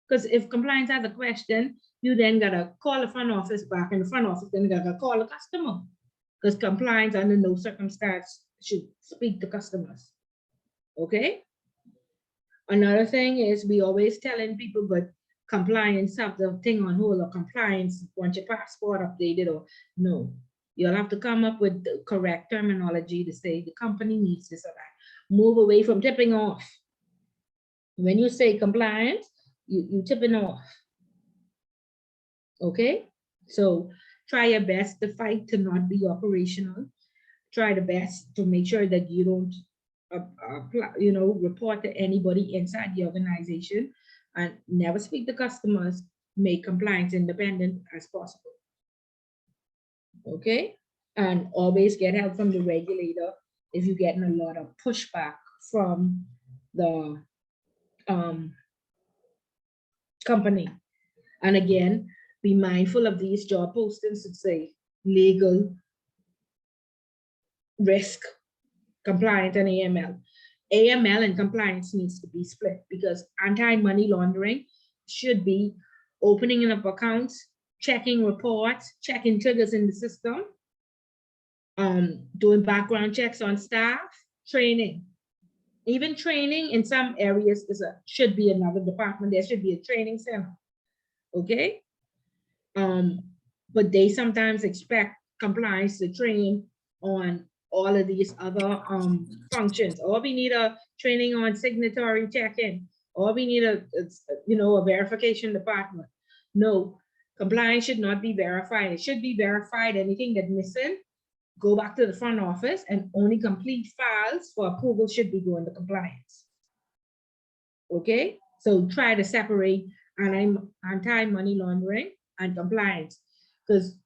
Because if compliance has a question, you then gotta call the front office back, and the front office then gotta call the customer. Because compliance under no circumstance should speak to customers. Okay? Another thing is we always telling people, but compliance have the thing on hold, or compliance want your passport updated, or no. You'll have to come up with the correct terminology to say the company needs this or that. Move away from tipping off. When you say compliance, you tipping off. Okay, so try your best to fight to not be operational. Try the best to make sure that you don't report to anybody inside the organization, and never speak to customers. Make compliance independent as possible. Okay, and always get help from the regulator if you're getting a lot of pushback from the company. And again, be mindful of these job postings that say legal, risk, compliance, and AML. AML and compliance needs to be split, because anti-money laundering should be opening up accounts, checking reports, checking triggers in the system, doing background checks on staff, training. Even training in some areas should be another department. There should be a training center. Okay. But they sometimes expect compliance to train on all of these other functions. Or we need a training on signatory check-in, or we need a verification department. No, compliance should not be verified. It should be verified. Anything that's missing, go back to the front office, and only complete files for approval should be going to compliance. Okay, so try to separate anti-money laundering and compliance, because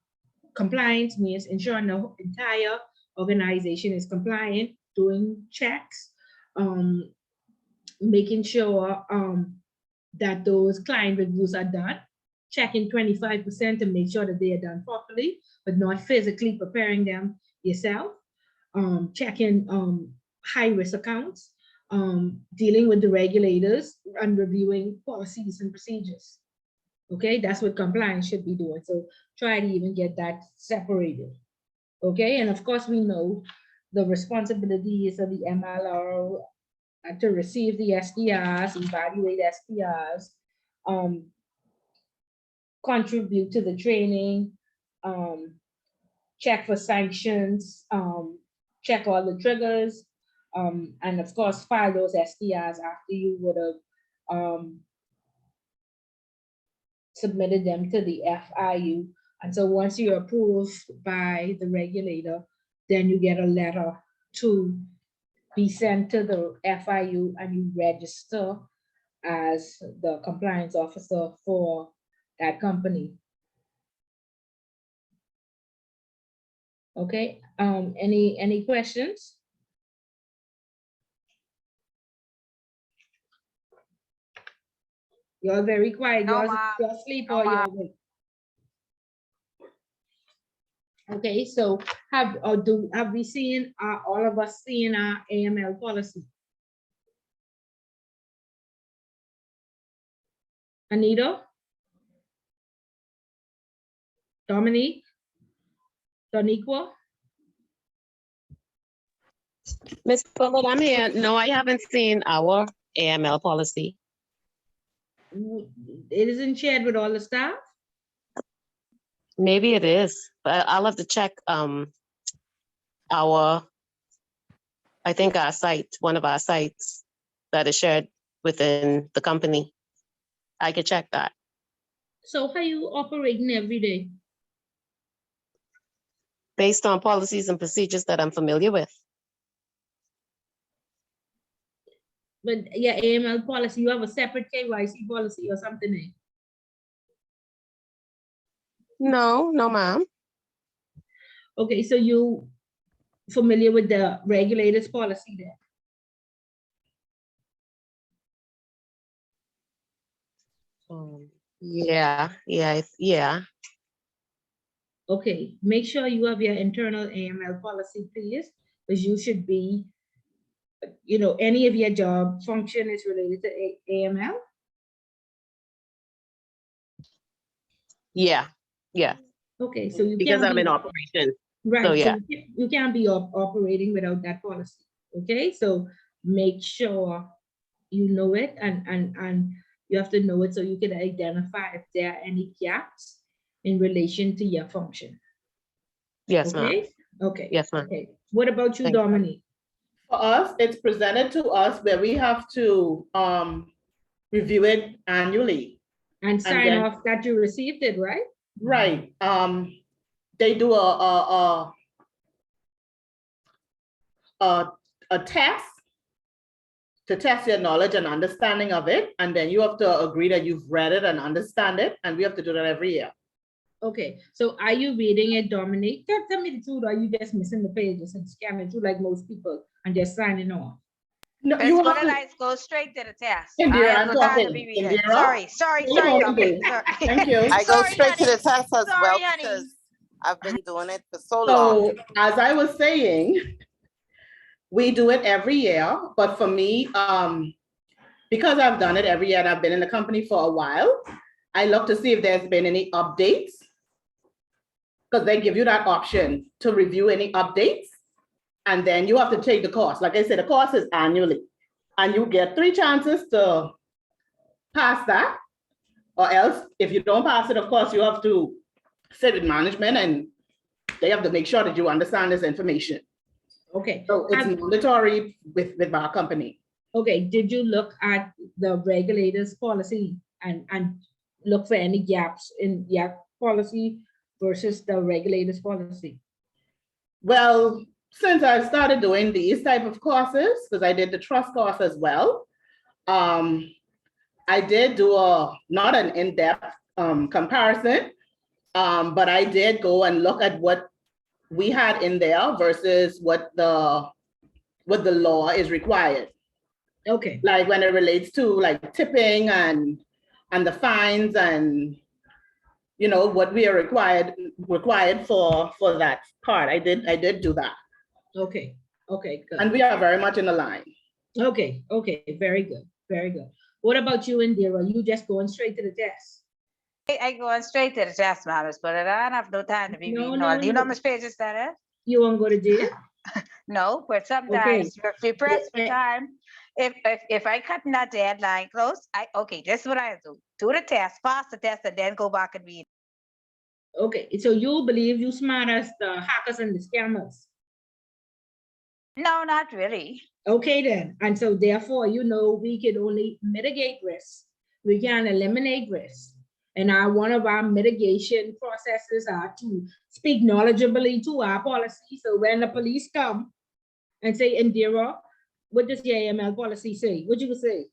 compliance means ensuring the entire organization is compliant, doing checks, making sure that those client reviews are done, checking 25% to make sure that they are done properly, but not physically preparing them yourself, checking high-risk accounts, dealing with the regulators and reviewing policies and procedures. Okay, that's what compliance should be doing. So try to even get that separated. Okay, and of course we know the responsibilities of the MLR to receive the SDRs, evaluate SDRs, contribute to the training, check for sanctions, check all the triggers, and of course file those SDRs after you would have submitted them to the FIU. And so once you're approved by the regulator, then you get a letter to be sent to the FIU, and you register as the compliance officer for that company. Okay, any questions? You're very quiet. No, You're ma'am. asleep No, or you're ma'am. awake. Okay, so have we seen all of us seen our AML policy? Anita? Dominique? Doniqua? Ms. Fuller, I'm here. No, I haven't seen our AML policy. It isn't shared with all the staff? Maybe it is, but I'll have to check I think our site, one of our sites that is shared within the company. I could check that. So how are you operating every day? Based on policies and procedures that I'm familiar with. But yeah, AML policy, you have a separate KYC policy or something? Eh? No, ma'am. Okay, so you familiar with the regulators policy there? Yeah. Okay, make sure you have your internal AML policy, please, because you should be, any of your job function is related to AML. Yeah. Okay, so you Because can't I'm in operation. right. So yeah. So you can't be operating without that policy. Okay, so make sure you know it, and you have to know it so you can identify if there are any gaps in relation to your function. Yes, ma'am. Okay. Okay. Yes, ma'am. Okay. What about you, Thank you. Dominique? For us, it's presented to us where we have to review it annually. And sign then- off that you received it, right? Right. They do a test to test your knowledge and understanding of it, and then you have to agree that you've read it and understand it, and we have to do that every year. Okay, so are you reading it, Dominique? Tell me the truth, or are you just missing the pages and scanning through like most people and just signing off? No, Ms. you have Fuller, to, I go straight to the test. Indira, I have I'm no time to talking. be reading. Indira? Sorry, Hold on, okay, please. sorry. Thank you. I go Sorry, straight to the honey. test as well Sorry, honey. because I've been doing it for so long. So as I was saying, We do it every year, but for me, because I've done it every year and I've been in the company for a while, I look to see if there's been any updates. Because they give you that option to review any updates. And then you have to take the course. Like I said, the course is annually. And you get 3 chances to pass that. Or else, if you don't pass it, of course, you have to sit with management and they have to make sure that you understand this information. Okay. So it's mandatory with our company. Okay, did you look at the regulators policy and look for any gaps in your policy versus the regulators policy? Well, since I started doing these type of courses, because I did the trust course as well, I did do not an in-depth comparison, but I did go and look at what we had in there versus what the law is required. Okay. Like when it relates to like tipping and the fines and what we are required for that part. I did do that. Okay. Okay, good. And we are very much in the line. Okay, very good, very good. What about you, Indira? You just going straight to the test? I go straight to the test, matters, but I don't have no time to be reading all. Do you know how much pages that is? You won't go to jail? No, but sometimes we press for time. If I cut that deadline close, this is what I do. Do the test, pass the test, and then go back and read. Okay, so you believe you smart as the hackers and the scammers? No, not really. Okay then, and so therefore, we can only mitigate risk. We can eliminate risk. And one of our mitigation processes are to speak knowledgeably to our policy. So when the police come and say, Indira, what does the AML policy say? What you would say?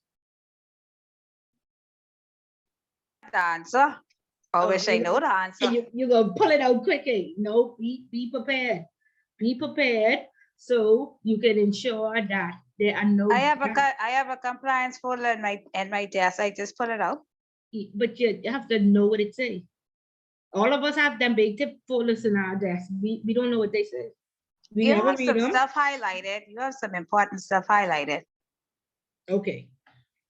The answer. I wish I know the answer. You go pull it out quickly. No, be prepared. Be prepared so you can ensure that there are no. I have a compliance folder in my desk. I just pull it out. But you have to know what it says. All of us have them big tip folders in our desk. We don't know what they say. You have some stuff highlighted. You have some important stuff highlighted. Okay.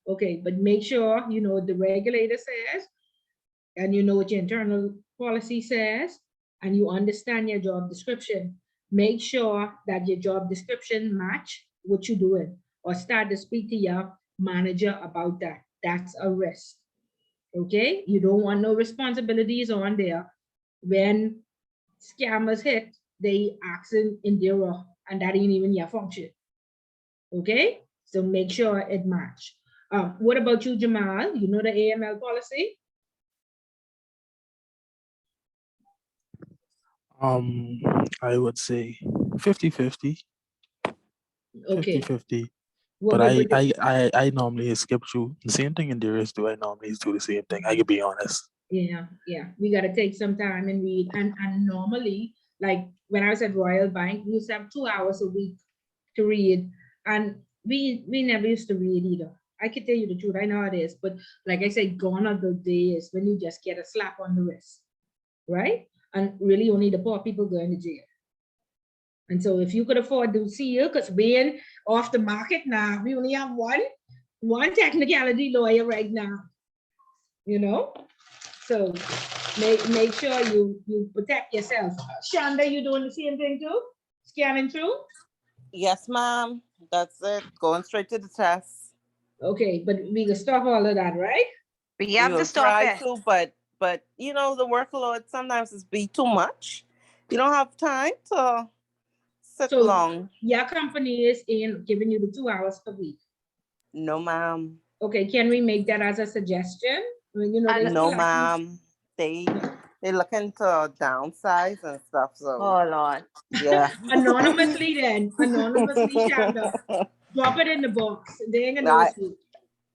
Okay, but make sure you know what the regulator says, and you know what your internal policy says, and you understand your job description. Make sure that your job description match what you're doing, or start to speak to your manager about that. That's a risk. Okay, you don't want no responsibilities on there. When scammers hit, they accent Indira, and that ain't even your function. Okay, so make sure it match. What about you, Jamal? You know the AML policy? I would say 50-50. Okay. 50-50. What But about I normally skip through the same thing in the rest do. I normally do the same thing. I can be honest. Yeah. We got to take some time and read. And normally, like when I was at Royal Bank, we used to have 2 hours a week to read. And we never used to read either. I can tell you the truth. I know it is. But like I said, gone are the days when you just get a slap on the wrist. Right? And really only the poor people going to jail. And so if you could afford to see you, because being off the market now, we only have one technicality lawyer right now, So make sure you protect yourself. Shonda, you doing the same thing too? Scanning through? Yes, ma'am. That's it. Going straight to the test. Okay, but we can stop all of that, right? We have to stop it. But the workload sometimes is be too much. You don't have time to sit long. Your company is giving you the 2 hours per week. No, ma'am. Okay, can we make that as a suggestion? No, ma'am. They looking to downsize and stuff. So Lord. Yeah. Anonymously, Shonda. Drop it in the box. They ain't gonna know it's you.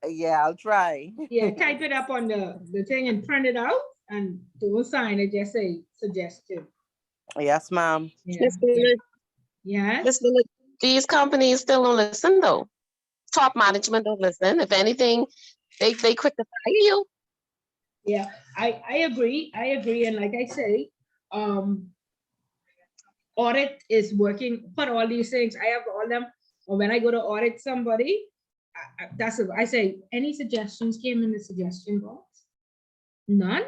Yeah, I'll try. Yeah, type it up on the thing and print it out and don't sign it. Just say suggestion. Yes, ma'am. Yeah. These companies still don't listen though. Top management don't listen. If anything, they quick to fire you. Yeah, I agree. And like I say, audit is working, but all these things, I have all them or when I go to audit somebody, I say, any suggestions came in the suggestion box? None?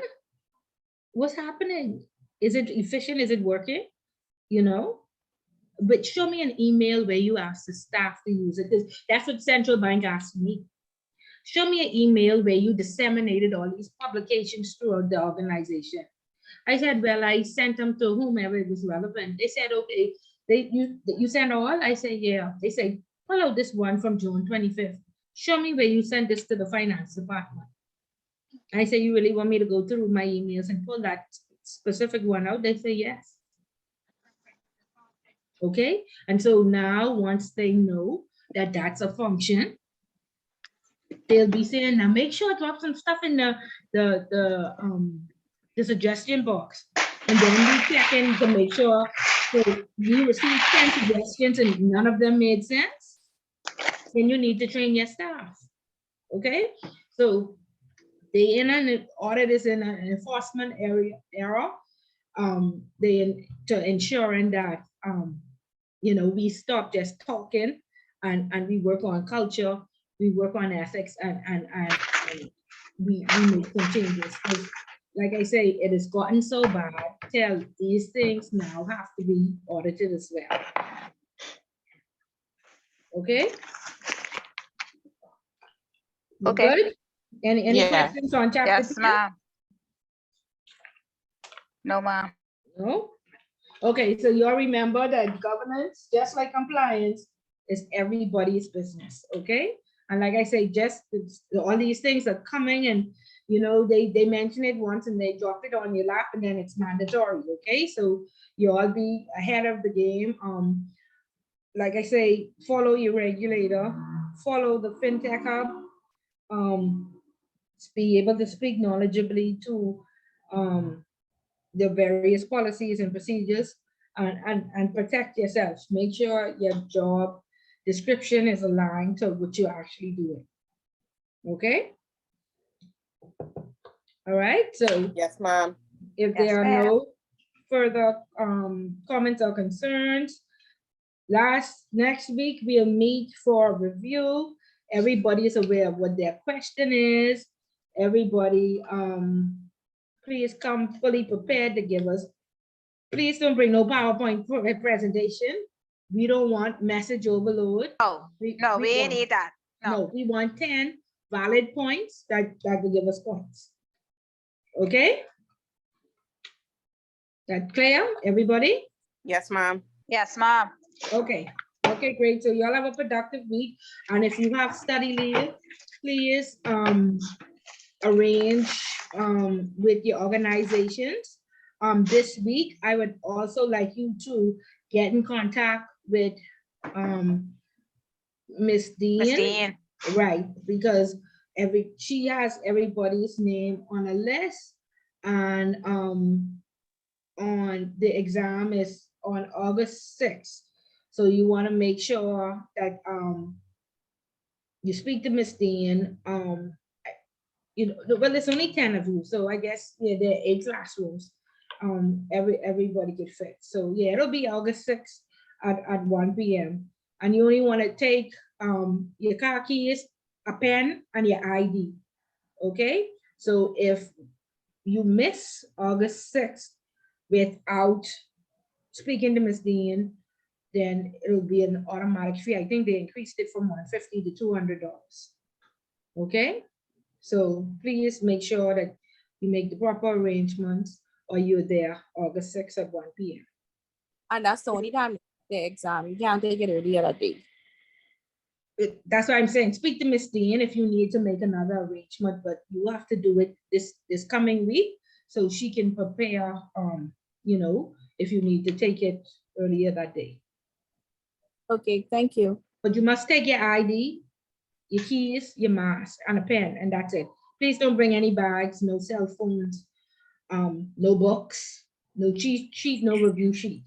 What's happening? Is it efficient? Is it working? You know? But show me an email where you ask the staff to use it, because that's what central bank asked me. Show me an email where you disseminated all these publications throughout the organization. I said, well, I sent them to whomever it was relevant. They said, okay, you sent all? I said, yeah. They say, pull out this one from June 25th. Show me where you sent this to the finance department. I say, you really want me to go through my emails and pull that specific one out? They say, yes. Okay, and so now once they know that that's a function, they'll be saying, now make sure I drop some stuff in the suggestion box, and then we check in to make sure. So you received 10 suggestions and none of them made sense, then you need to train your staff. Okay, so the audit is in an enforcement era. To ensuring that you know, we stop just talking and we work on culture, we work on ethics, and we make some changes. Like I say, it has gotten so bad. Tell these things now have to be audited as well. Okay. You Okay. good? Any Yeah. questions on chapter Yes, 10? ma'am. No, ma'am. No? Okay, so you'll remember that governance, just like compliance, is everybody's business, okay? And like I say, just all these things are coming, and you know, they mention it once and they drop it on your lap, and then it's mandatory, okay? So you all be ahead of the game. Like I say, follow your regulator, follow the FinTech Hub, be able to speak knowledgeably to the various policies and procedures, and protect yourself. Make sure your job description is aligned to what you're actually doing. Okay? All right, so Yes, ma'am. if Yes, there are ma'am. no further comments or concerns, next week we'll meet for review. Everybody is aware of what their question is. Everybody, please come fully prepared to give us. Please don't bring no PowerPoint presentation. We don't want message overload. Oh, no, we ain't want- need that. No, we want 10 valid points that will give us points. Okay? That clear, everybody? Yes, ma'am. Yes, ma'am. Okay. Okay, great. So y'all have a productive week. And if you have study leave, please arrange with your organizations. This week, I would also like you to get in contact with Miss Dean. Miss Dean. Right, because she has everybody's name on a list, and on the exam is on August 6th. So you want to make sure that you speak to Miss Dean. You know, well, there's only 10 of you, so I guess yeah, there are 8 classrooms. Everybody get fit. So yeah, it'll be August 6th at 1 p.m. And you only want to take your car keys, a pen, and your ID. Okay, so if you miss August 6th without speaking to Ms. Dean, then it'll be an automatic fee. I think they increased it from $150 to $200. Okay, so please make sure that you make the proper arrangements, or you're there August 6th at 1 p.m. And that's the only time the exam. You can't take it early other day. That's why I'm saying speak to Miss Dean if you need to make another arrangement, but you have to do it this coming week so she can prepare, you know, if you need to take it earlier that day. Okay, thank you. But you must take your ID, your keys, your mask, and a pen, and that's it. Please don't bring any bags, no cell phones, no books, no cheat sheet, no review sheet.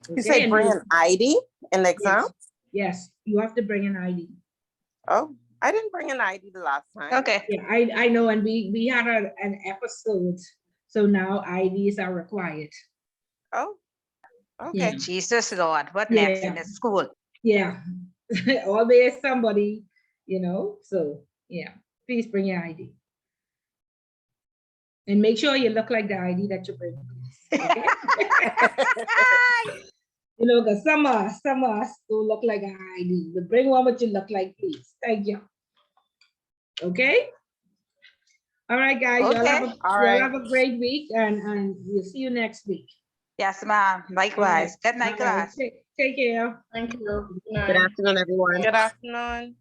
You say bring an ID in the exam? Yes, you have to bring an ID. Oh, I didn't bring an ID the last time. Okay. Yeah, I know, and we had an episode, so now IDs are required. Oh, okay. Yeah. Jesus Lord, what Yeah. next in the school? Yeah, Always somebody, you know, so yeah, please bring your ID. And make sure you look like the ID that you bring, please, okay? You know, because some of us don't look like an ID. But bring one what you look like, please. Thank you. Okay? All right, guys. Y'all Okay. y'all have a great week, and we'll see you next week. Yes, ma'am. Likewise. Good night, All right. class. Take care. Thank you. Good Good night. afternoon, everyone. Good afternoon.